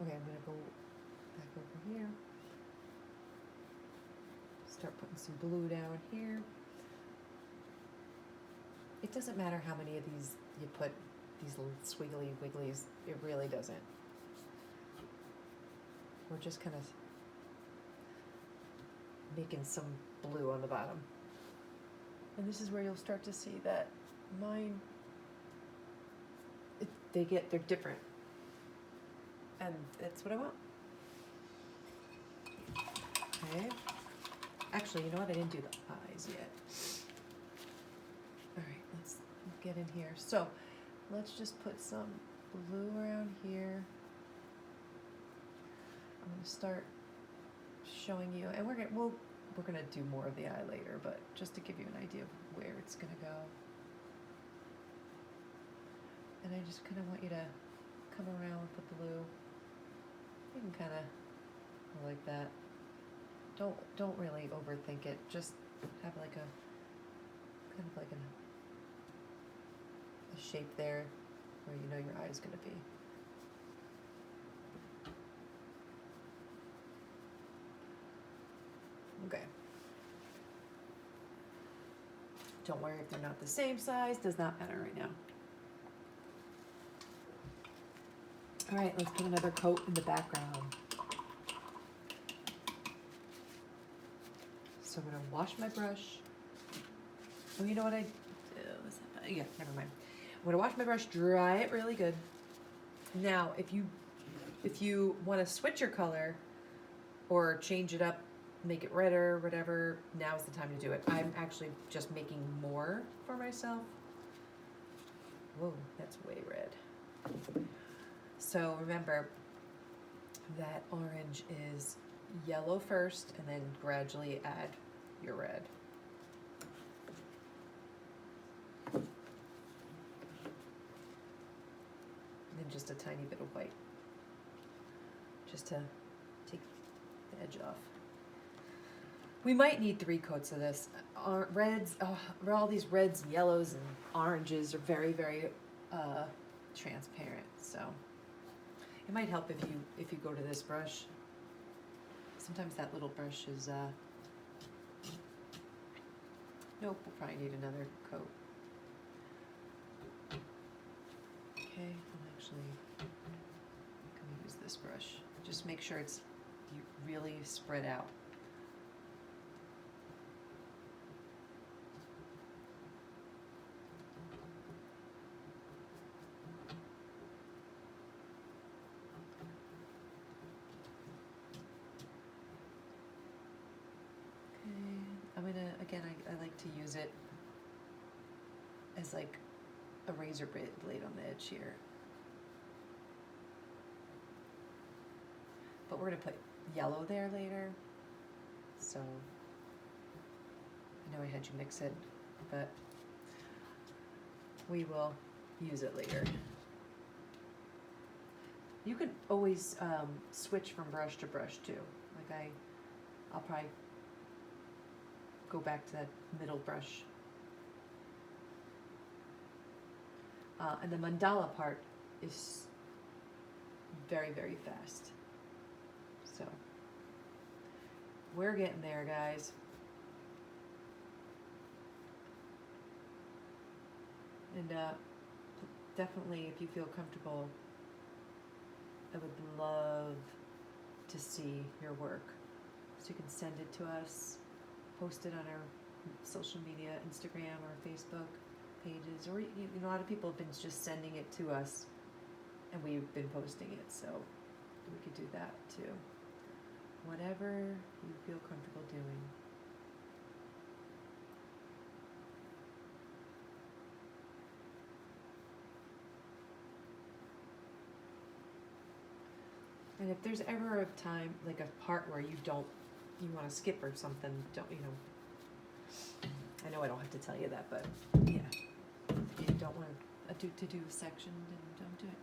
Okay, I'm going to go back over here. Start putting some blue down here. It doesn't matter how many of these you put, these little squiggly wigglies, it really doesn't. We're just kind of making some blue on the bottom. And this is where you'll start to see that mine, they're different. And that's what I want. Okay. Actually, you know what? I didn't do the eyes yet. All right, let's get in here. So let's just put some blue around here. I'm going to start showing you, and we're gonna do more of the eye later, but just to give you an idea of where it's gonna go. And I just kind of want you to come around with the blue. You can kind of like that. Don't really overthink it. Just have like a kind of like a shape there where you know your eye is going to be. Okay. Don't worry if they're not the same size. Does not matter right now. All right, let's put another coat in the background. So I'm going to wash my brush. Oh, you know what I do? Yeah, never mind. I'm going to wash my brush, dry it really good. Now, if you want to switch your color or change it up, make it redder, whatever, now's the time to do it. I'm actually just making more for myself. Whoa, that's way red. So remember that orange is yellow first and then gradually add your red. And then just a tiny bit of white, just to take the edge off. We might need 3 coats of this. Reds, all these reds and yellows and oranges are very, very transparent. So it might help if you go to this brush. Sometimes that little brush is. Nope, we'll probably need another coat. Okay, I'm actually gonna use this brush. Just make sure it's really spread out. Again, I like to use it as like a razor blade on the edge here. But we're gonna put yellow there later. So, I know I had you mix it, but we will use it later. You can always switch from brush to brush too. Like I'll probably go back to that middle brush. And the mandala part is very, very fast. So we're getting there, guys. And definitely, if you feel comfortable, I would love to see your work. So you can send it to us, post it on our social media, Instagram or Facebook pages, or a lot of people have been just sending it to us, and we've been posting it, so we could do that too. Whatever you feel comfortable doing. And if there's ever a time, like a part where you want to skip or something, don't, I know I don't have to tell you that, but yeah, if you don't want a to-do section, then don't do it.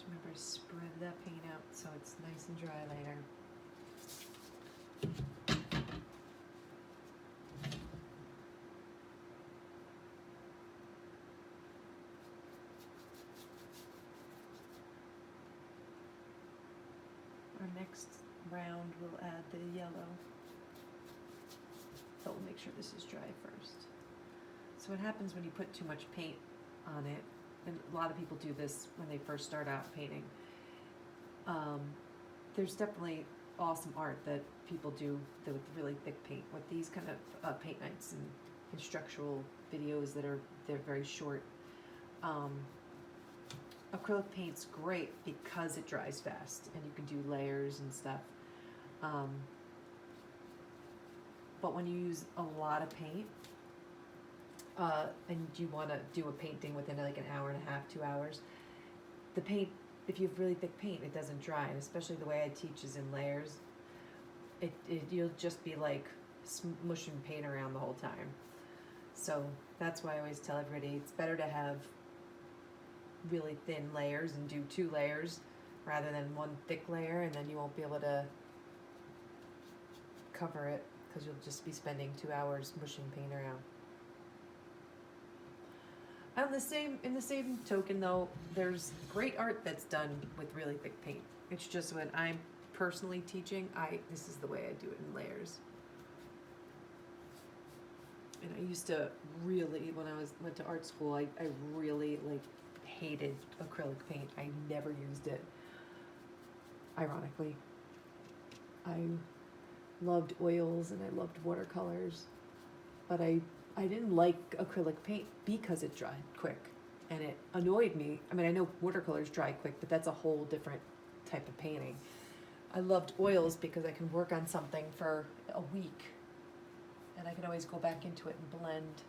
Remember to spread that paint out so it's nice and dry later. Our next round we'll add the yellow. But we'll make sure this is dry first. So what happens when you put too much paint on it, and a lot of people do this when they first start out painting. There's definitely awesome art that people do with really thick paint. With these kind of paint nights and instructional videos they're very short. Acrylic paint's great because it dries fast and you can do layers and stuff. But when you use a lot of paint, and you want to do a painting within like an hour and a half, 2 hours, the paint, if you have really thick paint, it doesn't dry. And especially the way I teach is in layers. You'll just be like smushing paint around the whole time. So that's why I always tell everybody it's better to have really thin layers and do 2 layers rather than 1 thick layer, and then you won't be able to cover it because you'll just be spending 2 hours mushing paint around. In the same token though, there's great art that's done with really thick paint. It's just when I'm personally teaching, this is the way I do it in layers. And I used to really, when I went to art school, I really like hated acrylic paint. I never used it. Ironically, I loved oils and I loved watercolors, but I didn't like acrylic paint because it dried quick and it annoyed me. I mean, I know watercolors dry quick, but that's a whole different type of painting. I loved oils because I can work on something for a week and I can always go back into it and blend.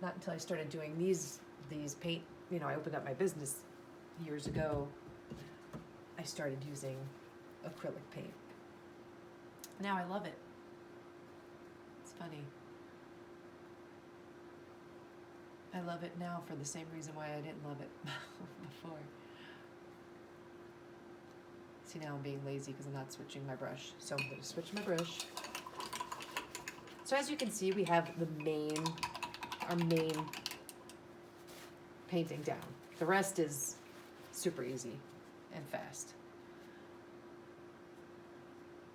Not until I started doing these paint, you know, I opened up my business years ago, I started using acrylic paint. Now I love it. It's funny. I love it now for the same reason why I didn't love it before. See, now I'm being lazy because I'm not switching my brush. So I'm going to switch my brush. So as you can see, we have our main painting down. The rest is super easy and fast.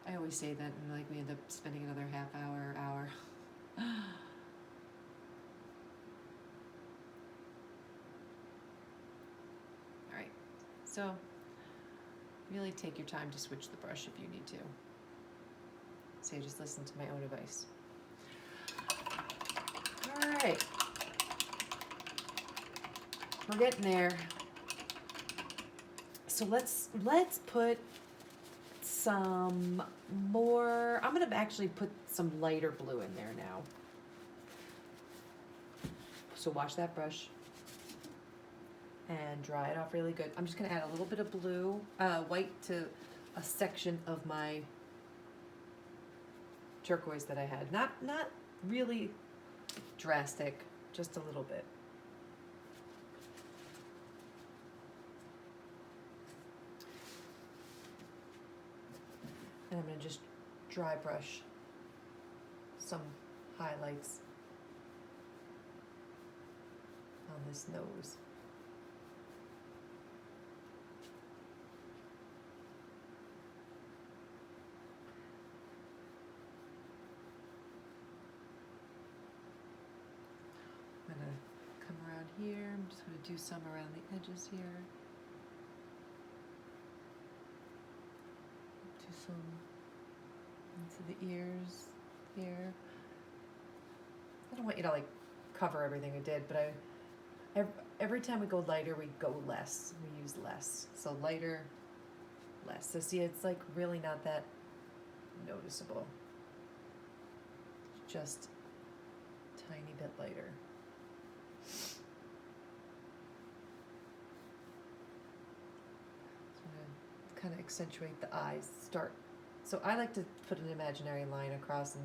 I always say that and like we end up spending another half hour. Alright, so really take your time to switch the brush if you need to. So just listen to my own advice. Alright. We're getting there. So let's put some more, I'm gonna actually put some lighter blue in there now. So wash that brush and dry it off really good. I'm just gonna add a little bit of blue, white to a section of my turquoise that I had. Not really drastic, just a little bit. And I'm going to just dry brush some highlights on this nose. I'm going to come around here. I'm just going to do some around the edges here. Do some into the ears here. I don't want you to like cover everything we did, but every time we go lighter, we go less. We use less. So lighter, less. So see, it's like really not that noticeable. Just a tiny bit lighter. Kind of accentuate the eyes. So I like to put an imaginary line across and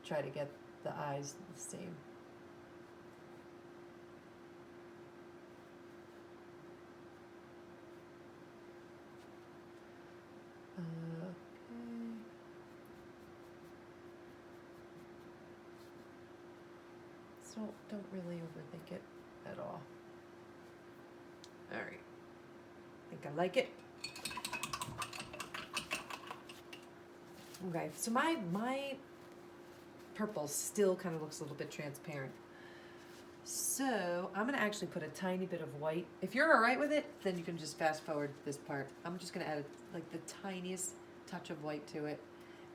try to get the eyes the same. Okay. So don't really overthink it at all. All right. I think I like it. Okay, so my purple still kind of looks a little bit transparent. So I'm gonna actually put a tiny bit of white. If you're all right with it, then you can just fast forward this part. I'm just gonna add like the tiniest touch of white to it,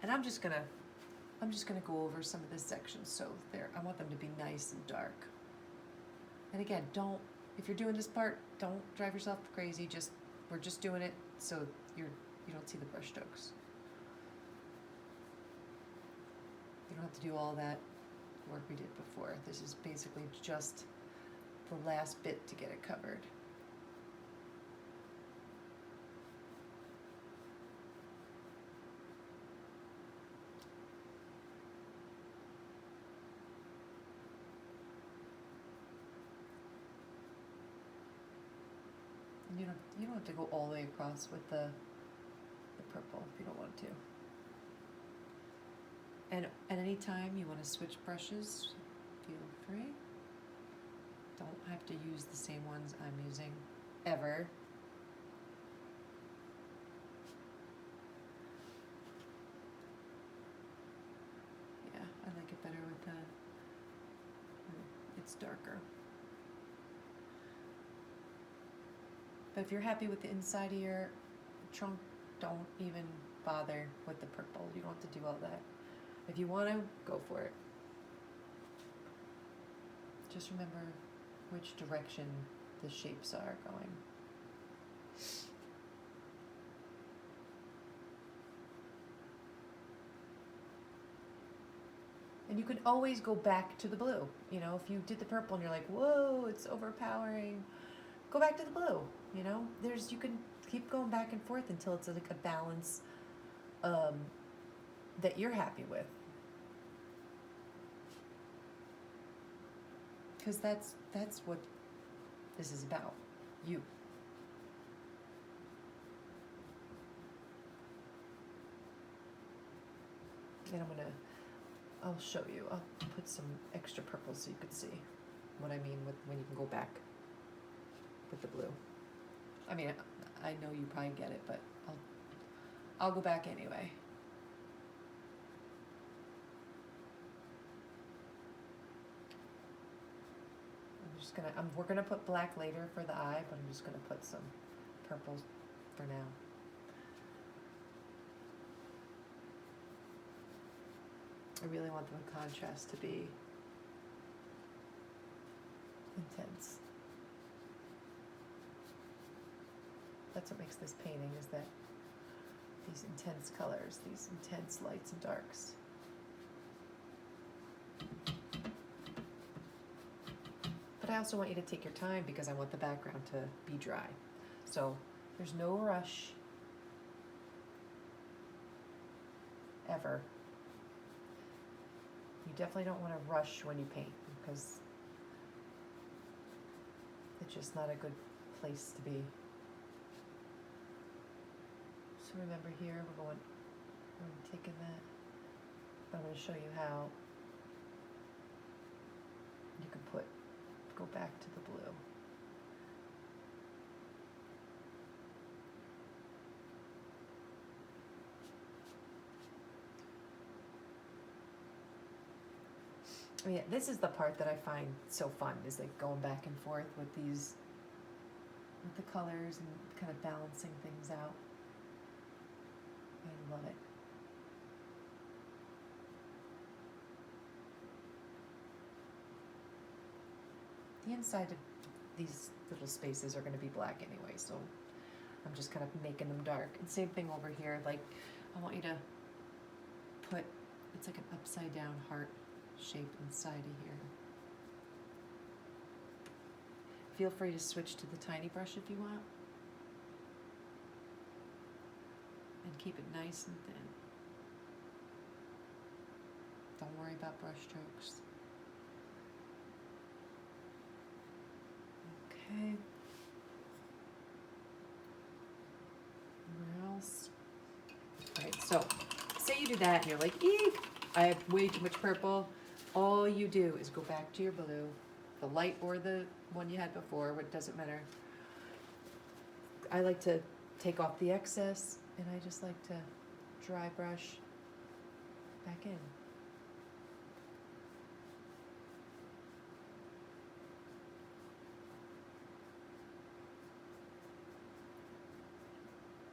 and I'm just gonna go over some of this section. So there, I want them to be nice and dark. And again, if you're doing this part, don't drive yourself crazy. We're just doing it so you don't see the brush strokes. You don't have to do all that work we did before. This is basically just the last bit to get it covered. You don't have to go all the way across with the purple if you don't want to. And at any time you want to switch brushes, feel free. Don't have to use the same ones I'm using ever. Yeah, I like it better with the, it's darker. But if you're happy with the inside of your trunk, don't even bother with the purple. You don't have to do all that. If you want to, go for it. Just remember which direction the shapes are going. And you can always go back to the blue. You know, if you did the purple and you're like, whoa, it's overpowering, go back to the blue. You know, you can keep going back and forth until it's like a balance that you're happy with. Because that's what this is about, you. And I'll show you. I'll put some extra purple so you can see what I mean with when you can go back with the blue. I mean, I know you probably get it, but I'll go back anyway. We're gonna put black later for the eye, but I'm just gonna put some purple for now. I really want the contrast to be intense. That's what makes this painting, is that these intense colors, these intense lights and darks. But I also want you to take your time because I want the background to be dry. So there's no rush ever. You definitely don't want to rush when you paint because it's just not a good place to be. So remember here, we're taking that. I'm going to show you how you can go back to the blue. Yeah, this is the part that I find so fun, is like going back and forth with the colors and kind of balancing things out. I love it. The inside of these little spaces are going to be black anyway, so I'm just kind of making them dark. And same thing over here, like I want you to put, it's like an upside down heart shape inside of here. Feel free to switch to the tiny brush if you want. And keep it nice and thin. Don't worry about brush strokes. Okay. Where else? Alright, so say you do that and you're like, eek, I have way too much purple. All you do is go back to your blue, the light or the one you had before, it doesn't matter. I like to take off the excess and I just like to dry brush back in.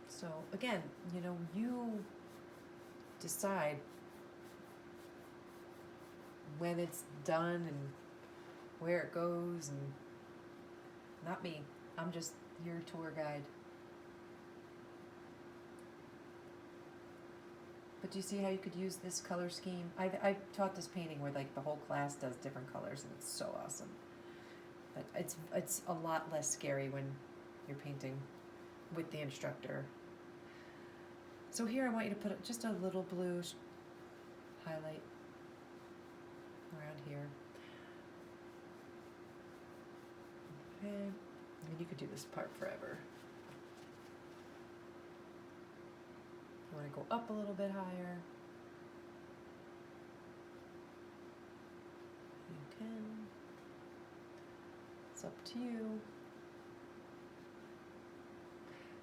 So again, you know, you decide when it's done and where it goes, and not me. I'm just your tour guide. But do you see how you could use this color scheme? I taught this painting where like the whole class does different colors, and it's so awesome. But it's a lot less scary when you're painting with the instructor. So here I want you to put just a little blue highlight around here. Okay, and you could do this part forever. You want to go up a little bit higher. You can. It's up to you.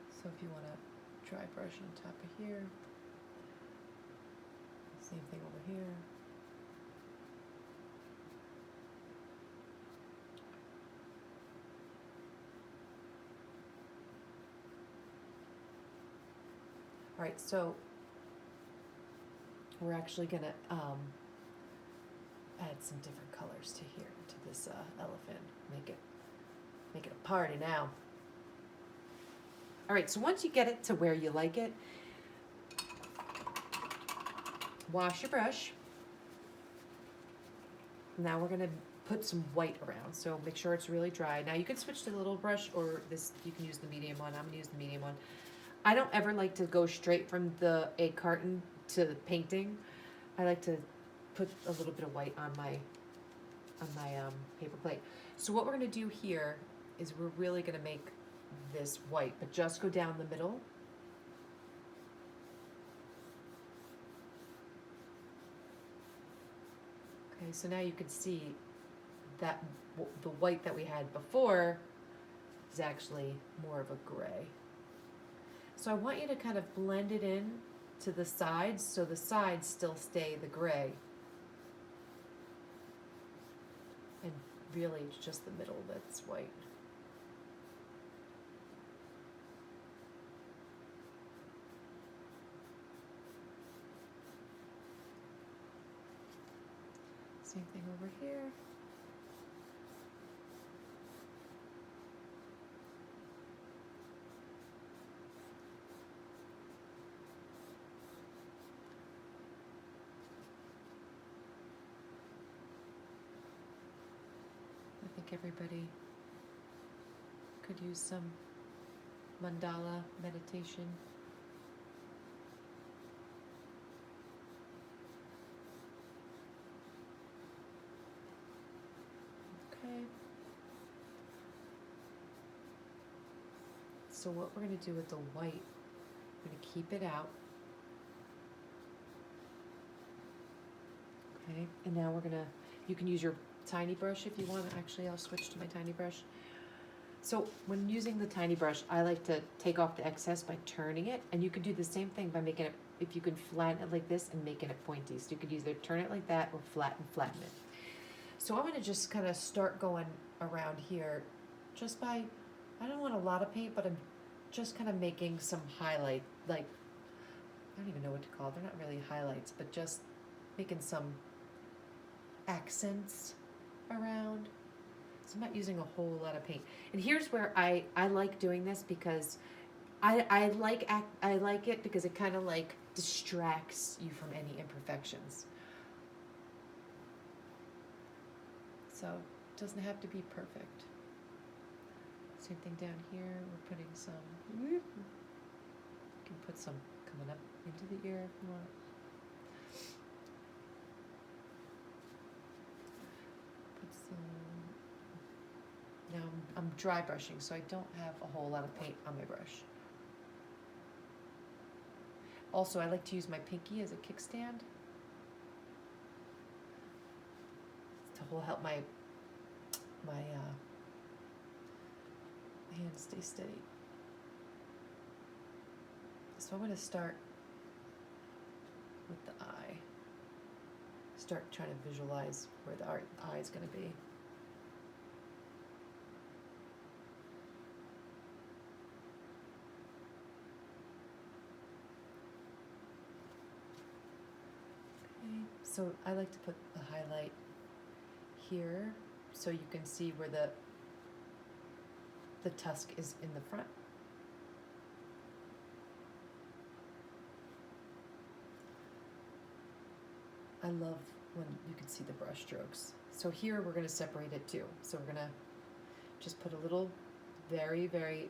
So if you want to dry brush on top of here, same thing over here. All right, so we're actually gonna add some different colors to here, to this elephant. Make it a party now. All right, so once you get it to where you like it, wash your brush. Now we're gonna put some white around, so make sure it's really dry. Now you can switch to the little brush, or this, you can use the medium one. I'm gonna use the medium one. I don't ever like to go straight from the egg carton to the painting. I like to put a little bit of white on my paper plate. So what we're gonna do here is we're really gonna make this white, but just go down the middle. Okay, so now you can see that the white that we had before is actually more of a gray. So I want you to kind of blend it in to the sides, so the sides still stay the gray. And really it's just the middle that's white. Same thing over here. I think everybody could use some mandala meditation. Okay. So what we're going to do with the white, we're going to keep it out. Okay, and now we're going to, you can use your tiny brush if you want. Actually, I'll switch to my tiny brush. So when using the tiny brush, I like to take off the excess by turning it, and you could do the same thing by making it, if you can flatten it like this and making it pointy. So you could either turn it like that or flatten it. So I'm going to just kind of start going around here just by, I don't want a lot of paint, but I'm just kind of making some highlight, like, I don't even know what to call it. They're not really highlights, but just making some accents around. So I'm not using a whole lot of paint. And here's where I like doing this, because I like it because it kind of like distracts you from any imperfections. So it doesn't have to be perfect. Same thing down here. We're putting some, you can put some coming up into the ear if you want. Put some, now I'm dry brushing, so I don't have a whole lot of paint on my brush. Also, I like to use my pinky as a kickstand to help my hand stay steady. So I'm going to start with the eye. Start trying to visualize where the eye is going to be. Okay, so I like to put the highlight here so you can see where the tusk is in the front. I love when you can see the brush strokes. So here we're going to separate it too. So we're going to just put a little very, very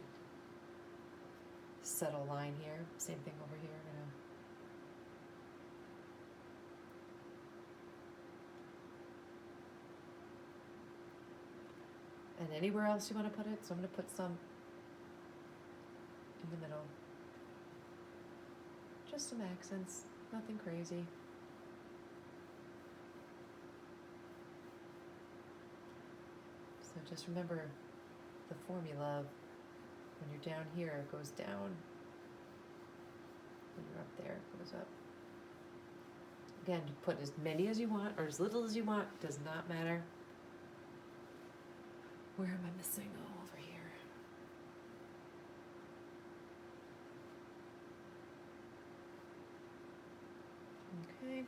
subtle line here. Same thing over here. And anywhere else you want to put it. So I'm going to put some in the middle. Just some accents, nothing crazy. So just remember the formula. When you're down here, it goes down. When you're up there, it goes up. Again, you put as many as you want or as little as you want, does not matter. Where am I missing? Oh, over here. Okay.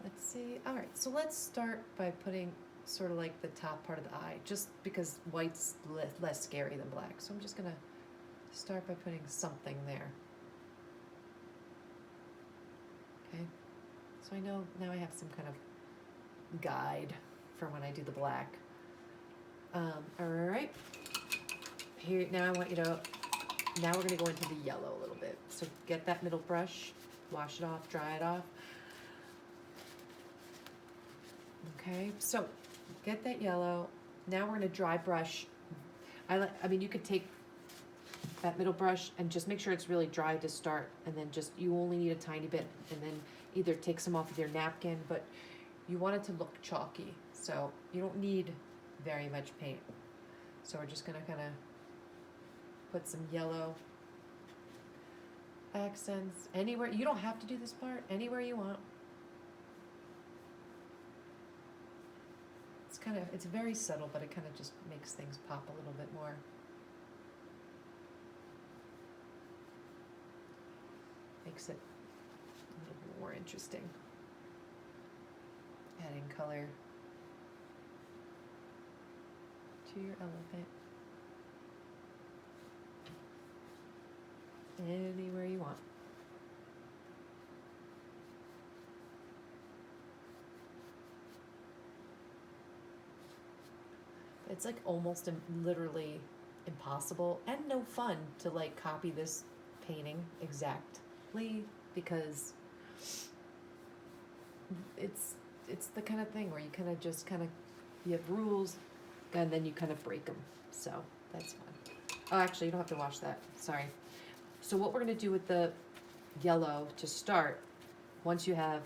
Let's see. All right, so let's start by putting sort of like the top part of the eye, just because white's less scary than black. So I'm just gonna start by putting something there. Okay, so I know now I have some kind of guide for when I do the black. All right, here, now I want you to, now we're gonna go into the yellow a little bit. So get that middle brush, wash it off, dry it off. Okay, so get that yellow. Now we're gonna dry brush. I mean, you could take that middle brush and just make sure it's really dry to start, and then just, you only need a tiny bit, and then either take some off with your napkin, but you want it to look chalky, so you don't need very much paint. So we're just gonna kind of put some yellow accents anywhere. You don't have to do this part, anywhere you want. It's kind of, it's very subtle, but it kind of just makes things pop a little bit more. Makes it a little bit more interesting. Adding color to your elephant. Anywhere you want. It's like almost literally impossible and no fun to like copy this painting exactly, because it's the kind of thing where you kind of just you have rules and then you kind of break them. So that's fun. Oh, actually, you don't have to wash that. Sorry. So what we're gonna do with the yellow to start, once you're happy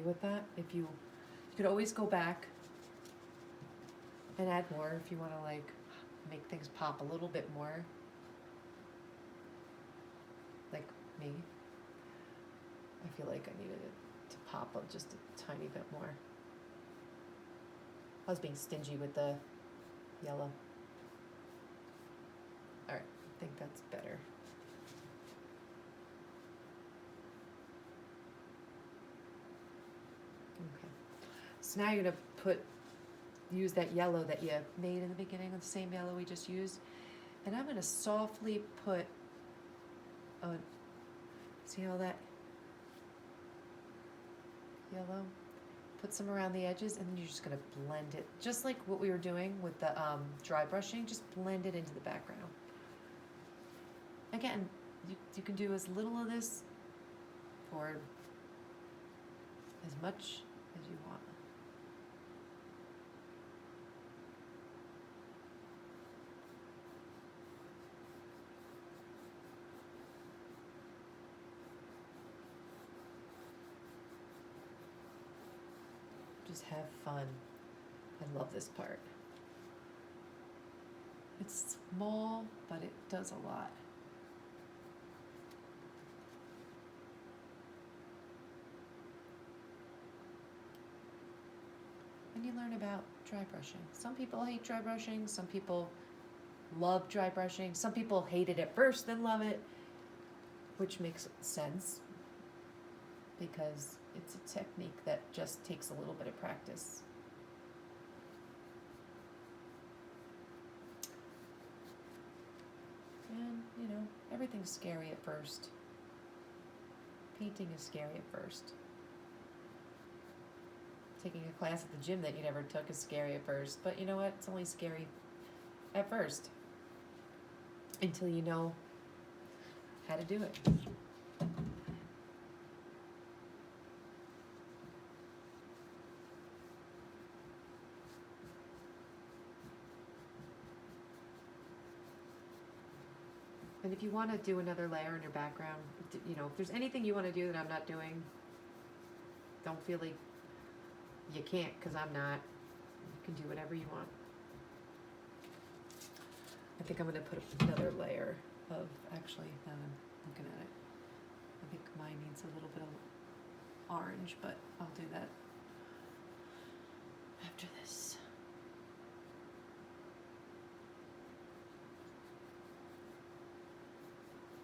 with that, you could always go back and add more if you want to like make things pop a little bit more, like me. I feel like I needed it to pop up just a tiny bit more. I was being stingy with the yellow. All right, I think that's better. Okay, so now you're gonna use that yellow that you made in the beginning, the same yellow we just used, and I'm gonna softly put, see how that yellow? Put some around the edges, and then you're just gonna blend it, just like what we were doing with the dry brushing, just blend it into the background. Again, you can do as little of this or as much as you want. Just have fun. I love this part. It's small, but it does a lot. And you learn about dry brushing. Some people hate dry brushing, some people love dry brushing, some people hate it at first then love it, which makes sense because it's a technique that just takes a little bit of practice. And, you know, everything's scary at first. Painting is scary at first. Taking a class at the gym that you never took is scary at first, but you know what? It's only scary at first until you know how to do it. And if you want to do another layer in your background, you know, if there's anything you want to do that I'm not doing, don't feel like you can't, because I'm not. You can do whatever you want. I think I'm gonna put another layer of, actually, now that I'm looking at it, I think mine needs a little bit of orange, but I'll do that after this.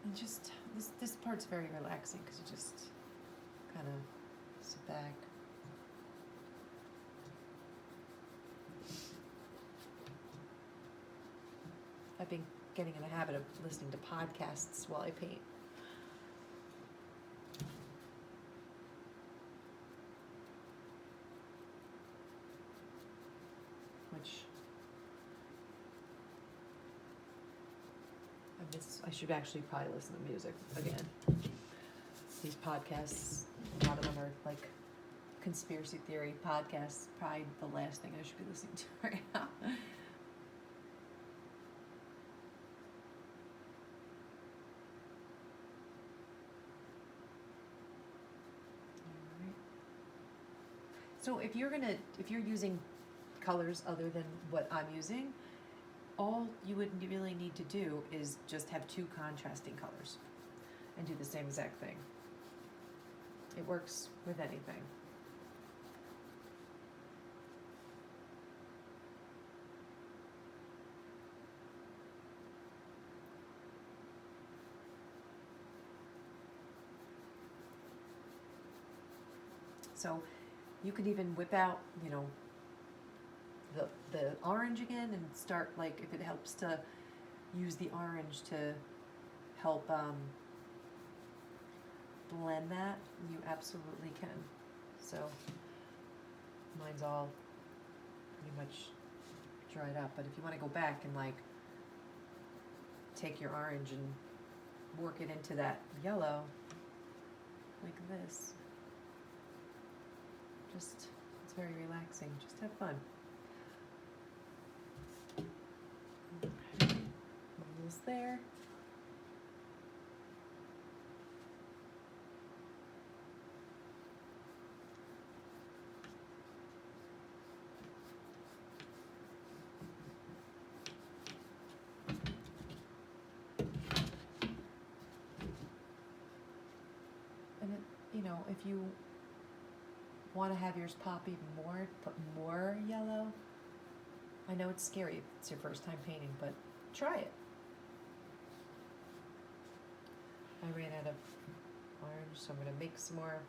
And just, this part's very relaxing because you just kind of sit back. I've been getting in the habit of listening to podcasts while I paint. Which I should actually probably listen to music again. These podcasts, a lot of them are like conspiracy theory podcasts, probably the last thing I should be listening to right now. So if you're using colors other than what I'm using, all you would really need to do is just have 2 contrasting colors and do the same exact thing. It works with anything. So you could even whip out, you know, the orange again and start, like, if it helps to use the orange to help blend that, you absolutely can. So mine's all pretty much dried up, but if you want to go back and like take your orange and work it into that yellow like this, just, it's very relaxing. Just have fun. Almost there. And it, you know, if you want to have yours pop even more, put more yellow. I know it's scary if it's your first time painting, but try it. I ran out of orange, so I'm going to make some more.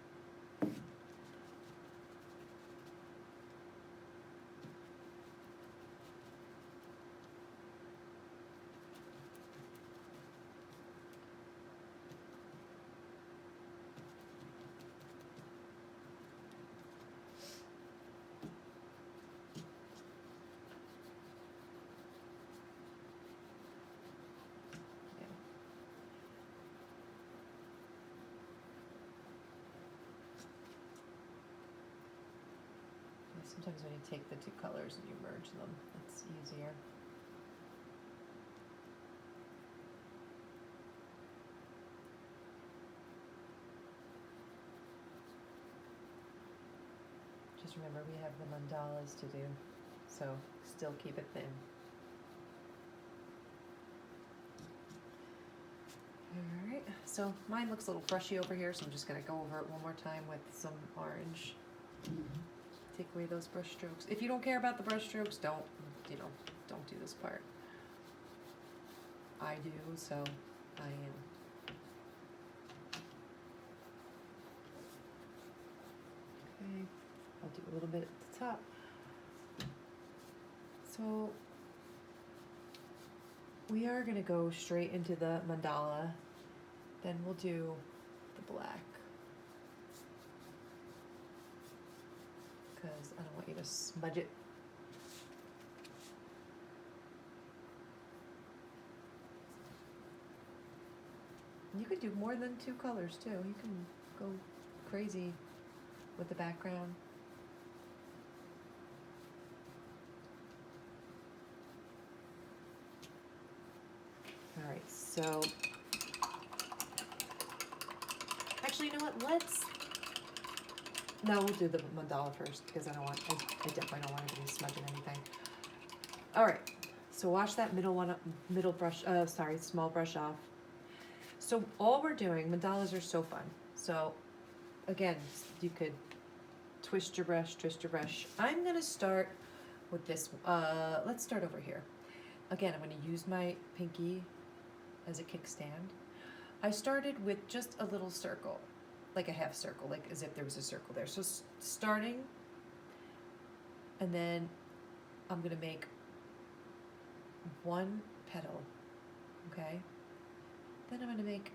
Sometimes when you take the 2 colors and you merge them, it's easier. Just remember, we have the mandalas to do, so still keep it thin. Alright, so mine looks a little brushy over here, so I'm just going to go over it one more time with some orange. Take away those brush strokes. If you don't care about the brush strokes, don't do this part. I do, so I am. Okay, I'll do a little bit at the top. So we are going to go straight into the mandala, then we'll do the black. Because I don't want you to smudge it. You could do more than 2 colors too. You can go crazy with the background. All right, so actually, you know what? No, we'll do the mandala first because I definitely don't want it to be smudging anything. All right, so wash that small brush off. So all we're doing, mandalas are so fun. So again, you could twist your brush. I'm gonna start with this, let's start over here. Again, I'm gonna use my pinky as a kickstand. I started with just a little circle, like a half circle, like as if there was a circle there. So starting, and then I'm gonna make one petal, okay? Then I'm gonna make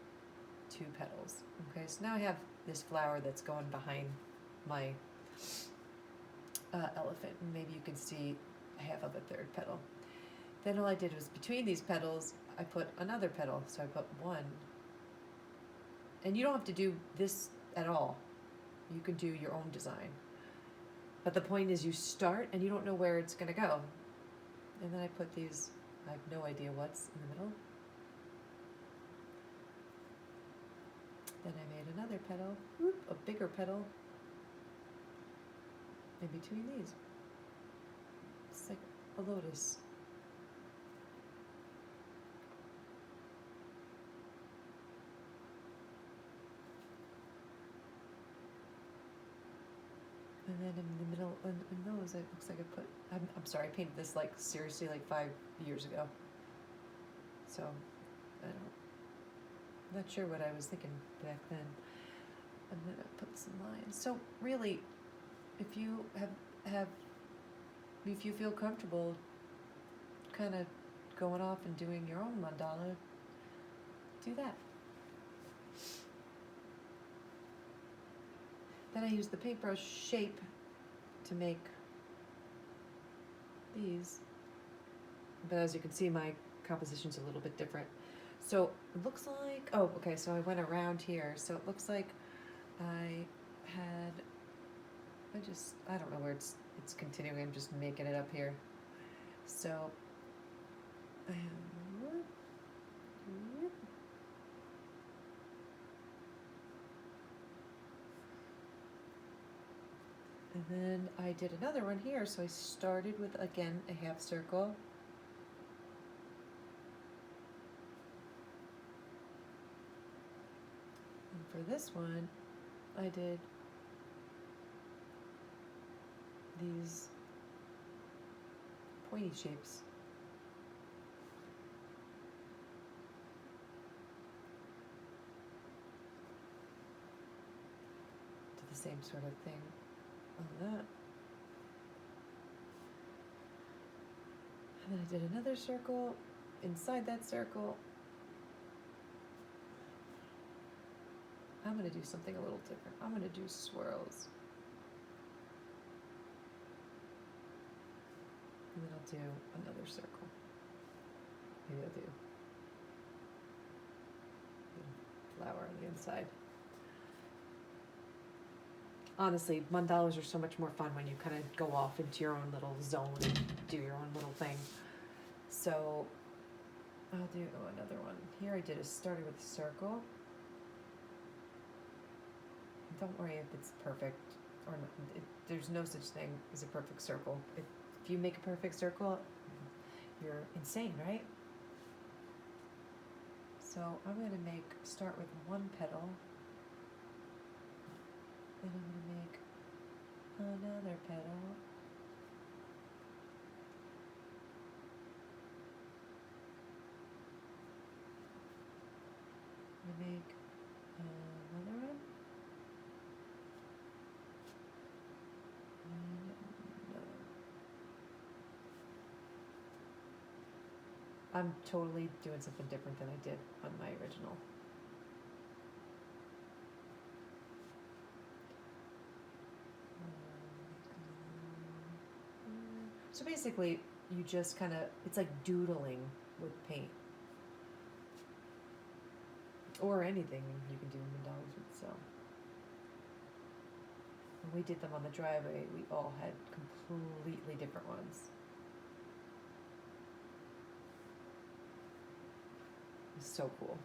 2 petals, okay? So now I have this flower that's going behind my elephant, and maybe you can see half of a 3rd petal. Then all I did was between these petals, I put another petal. So I put 1. And you don't have to do this at all. You can do your own design. But the point is you start and you don't know where it's gonna go. And then I put these, I have no idea what's in the middle. Then I made another petal, a bigger petal in between these. It's like a lotus. And then in the middle, in those, it looks like I put, I'm sorry, I painted this like seriously like 5 years ago. So, I'm not sure what I was thinking back then. I'm gonna put some lines. So really, if you if you feel comfortable kind of going off and doing your own mandala, do that. Then I use the paintbrush shape to make these. But as you can see, my composition's a little bit different. So it looks like, oh, okay, so I went around here. So it looks like I don't know where it's continuing. I'm just making it up here. So I have, and then I did another one here. So I started with, again, a half circle. And for this one, I did these pointy shapes. Did the same sort of thing on that. And then I did another circle inside that circle. I'm going to do something a little different. I'm going to do swirls. And then I'll do another circle. Maybe I'll do a flower on the inside. Honestly, mandalas are so much more fun when you kind of go off into your own little zone and do your own little thing. So I'll do another one. Here I started with a circle. Don't worry if it's perfect or not. There's no such thing as a perfect circle. If you make a perfect circle, you're insane, right? So I'm going to start with 1 petal. Then I'm going to make another petal. I'm going to make another one. I'm totally doing something different than I did on my original. So basically, you just kind of, it's like doodling with paint. Or anything you can do mandalas with, so. When we did them on the driveway, we all had completely different ones. It's so cool.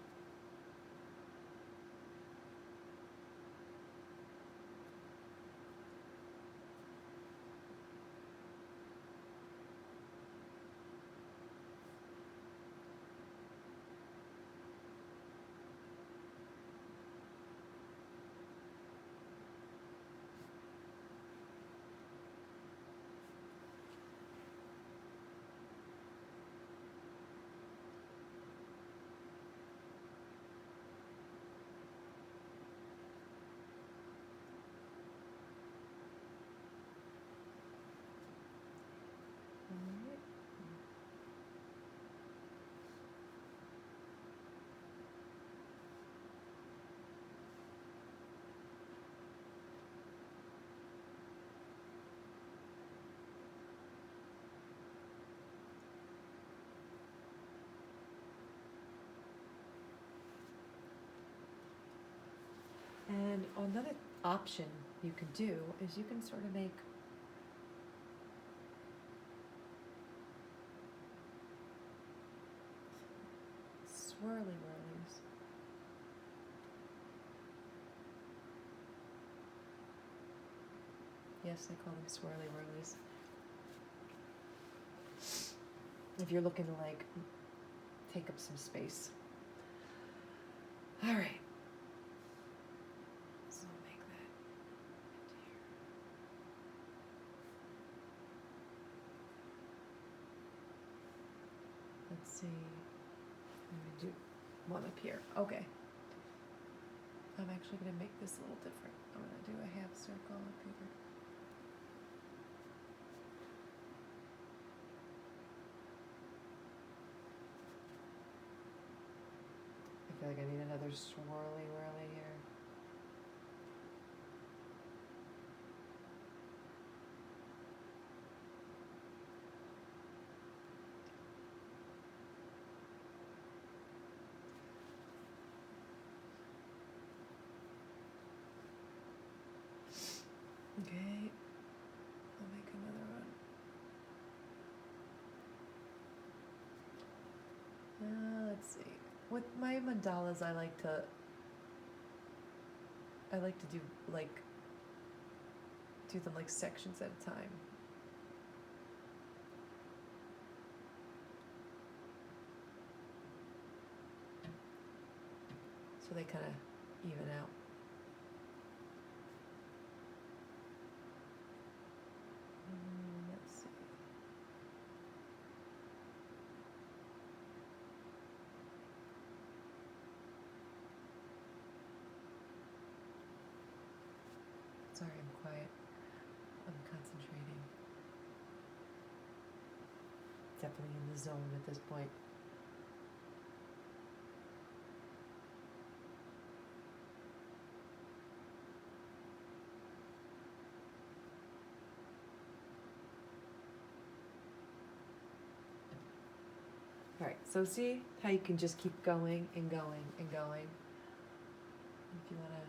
another option you can do is you can sort of make swirly whirlies. Yes, I call them swirly whirlies. If you're looking to like take up some space. All right. So I'll make that into here. Let's see. I'm gonna do one up here. Okay. I'm actually gonna make this a little different. I'm gonna do a half circle up here. I feel like I need another swirly whirly here. Okay, I'll make another one. Let's see. With my mandalas, I like to do them like sections at a time. So they kind of even out. Let's see. Sorry, I'm quiet. I'm concentrating. Definitely in the zone at this point. All right, so see how you can just keep going and going and going. If you wanna,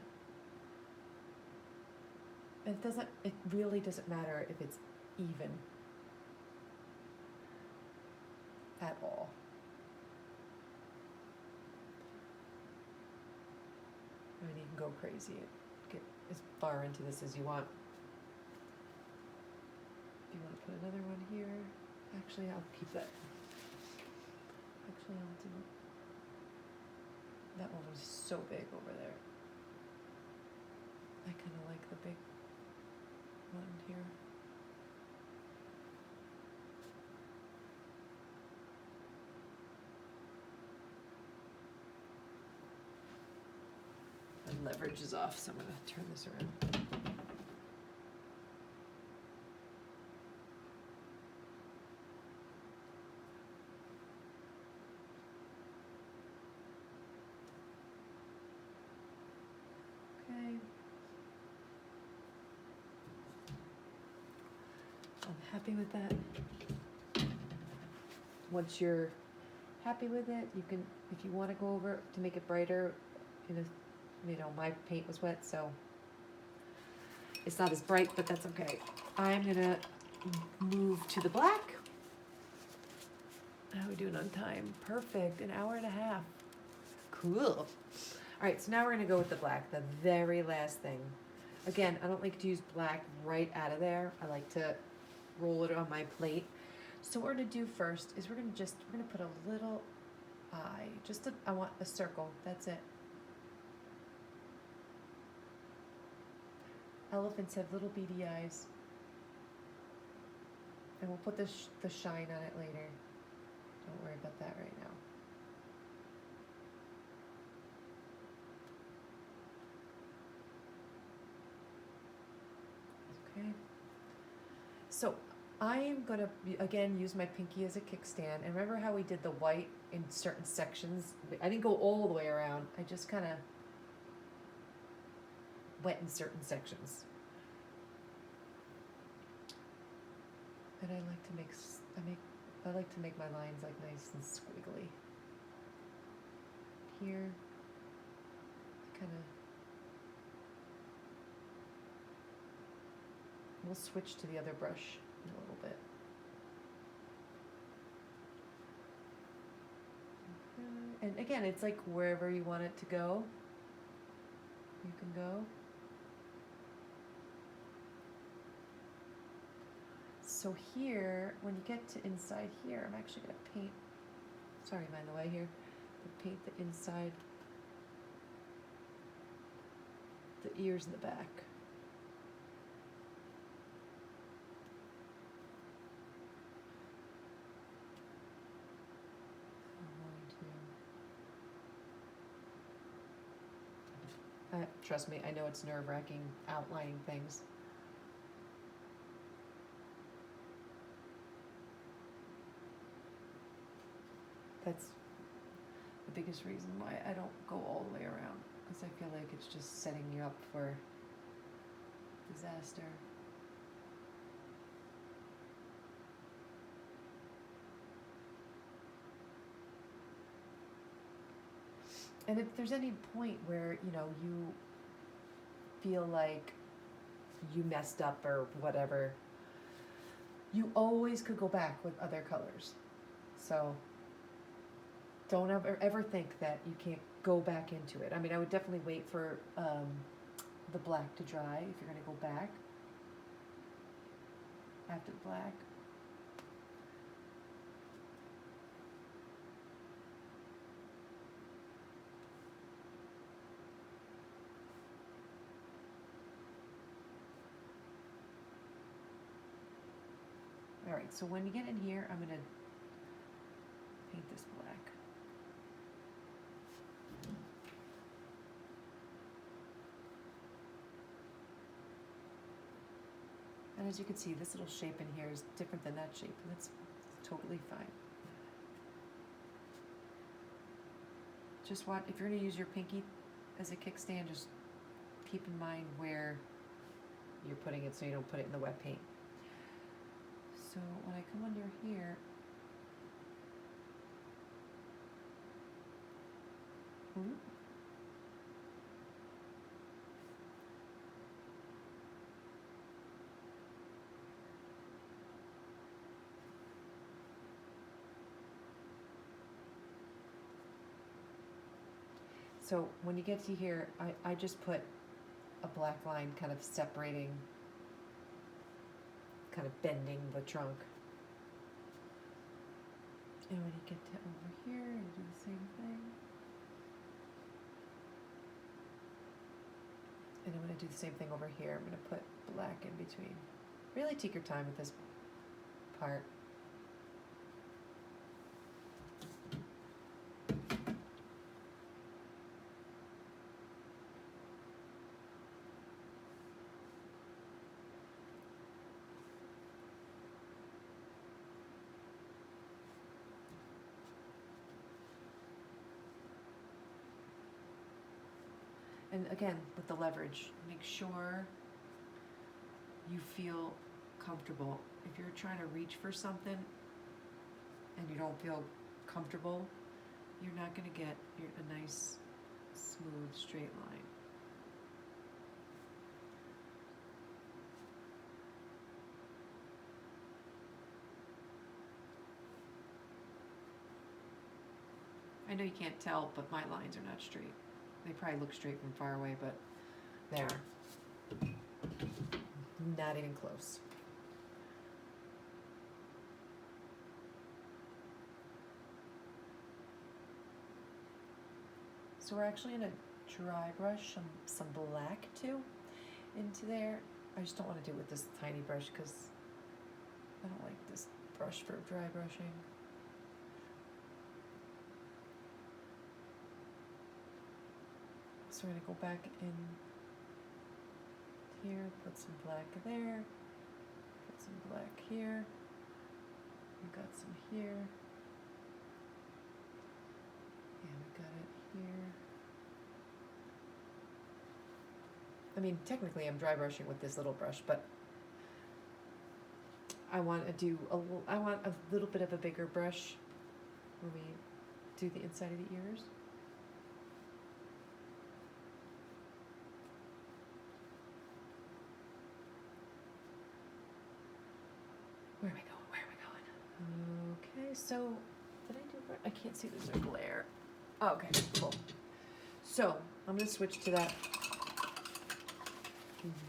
it really doesn't matter if it's even at all. I mean, you can go crazy and get as far into this as you want. If you want to put another one here, actually, I'll keep that. Actually, I'll do that one was so big over there. I kind of like the big one here. My leverage is off, so I'm going to turn this around. Okay. I'm happy with that. Once you're happy with it, you can, if you want to go over to make it brighter, my paint was wet, so it's not as bright, but that's okay. I'm gonna move to the black. How are we doing on time? Perfect, an hour and a half. Cool. All right, so now we're gonna go with the black, the very last thing. Again, I don't like to use black right out of there. I like to roll it on my plate. So what we're gonna do first is we're gonna put a little eye, I want a circle, that's it. Elephants have little beady eyes. And we'll put the shine on it later. Don't worry about that right now. Okay. So I am going to, again, use my pinky as a kickstand. And remember how we did the white in certain sections? I didn't go all the way around. I just kind of went in certain sections. And I like to make my lines like nice and squiggly. Here, kind of we'll switch to the other brush in a little bit. And again, it's like wherever you want it to go, you can go. So here, when you get to inside here, I'm actually going to paint, sorry, am I in the way here? Paint the inside, the ears and the back. Trust me, I know it's nerve-wracking outlining things. That's the biggest reason why I don't go all the way around, because I feel like it's just setting you up for disaster. And if there's any point where, you know, you feel like you messed up or whatever, you always could go back with other colors. So don't ever think that you can't go back into it. I mean, I would definitely wait for the black to dry if you're going to go back after the black. All right, so when you get in here, I'm going to paint this black. And as you can see, this little shape in here is different than that shape, and that's totally fine. Just want, if you're going to use your pinky as a kickstand, just keep in mind where you're putting it so you don't put it in the wet paint. So when I come under here, so when you get to here, I just put a black line kind of separating, kind of bending the trunk. And when you get to over here, you do the same thing. And I'm going to do the same thing over here. I'm going to put black in between. Really take your time with this part. And again, with the leverage, make sure you feel comfortable. If you're trying to reach for something and you don't feel comfortable, you're not going to get a nice, smooth, straight line. I know you can't tell, but my lines are not straight. They probably look straight from far away, but they're not even close. So we're actually going to dry brush some black too into there. I just don't want to do it with this tiny brush because I don't like this brush for dry brushing. So we're going to go back in here, put some black there, put some black here, we got some here, and we got it here. I mean, technically I'm dry brushing with this little brush, but I want to I want a little bit of a bigger brush when we do the inside of the ears. Where am I going? Where am I going? Okay, so did I do? I can't see. There's no glare. Oh, okay, cool. So I'm gonna switch to that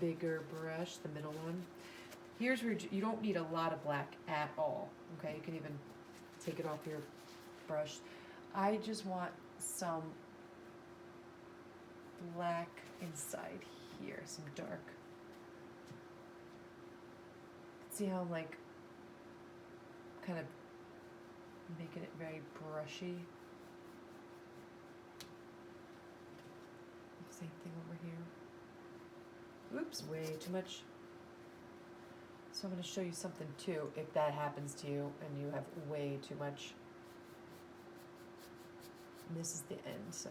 bigger brush, the middle one. Here's where you don't need a lot of black at all. Okay, you can even take it off your brush. I just want some black inside here, some dark. See how I'm like kind of making it very brushy. Same thing over here. Oops, way too much. So I'm going to show you something too, if that happens to you and you have way too much. And this is the end, so.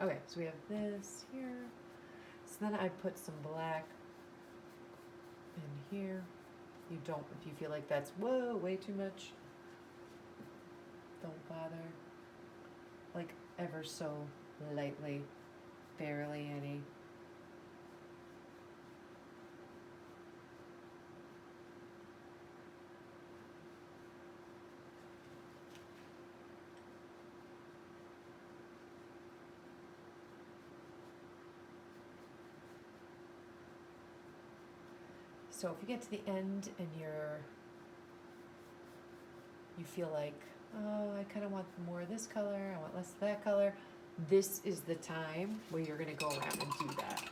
Okay, so we have this here. So then I put some black in here. You don't, if you feel like that's, whoa, way too much, don't bother. Like ever so lightly, barely any. So if you get to the end and you feel like, oh, I kind of want more of this color, I want less of that color, this is the time where you're going to go around and do that.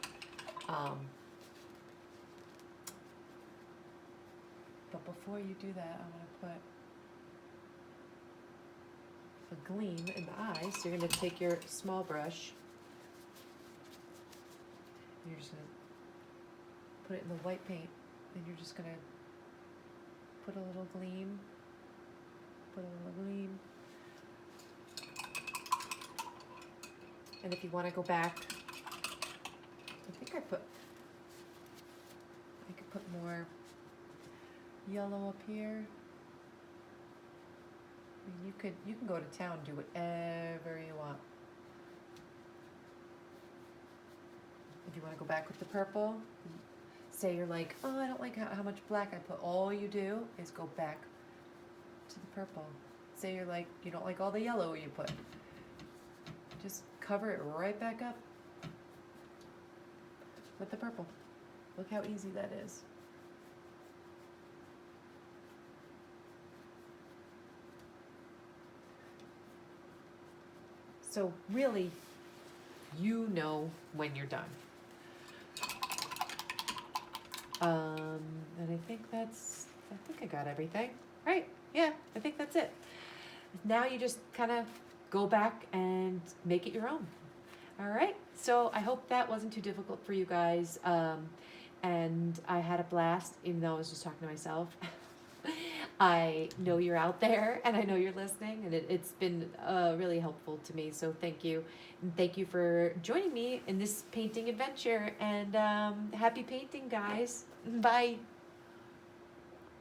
But before you do that, I'm going to put a gleam in the eye. So you're going to take your small brush, you're just going to put it in the white paint, and you're just going to put a little gleam, and if you want to go back, I think I could put more yellow up here. I mean, you can go to town and do whatever you want. If you want to go back with the purple, say you're like, oh, I don't like how much black I put. All you do is go back to the purple. Say you're like, you don't like all the yellow you put. Just cover it right back up with the purple. Look how easy that is. So really, you know when you're done. And I think I got everything. Right, yeah, I think that's it. Now you just kind of go back and make it your own. All right, so I hope that wasn't too difficult for you guys. And I had a blast, even though I was just talking to myself. I know you're out there and I know you're listening, and it's been really helpful to me. So thank you. And thank you for joining me in this painting adventure, and happy painting, guys. Bye.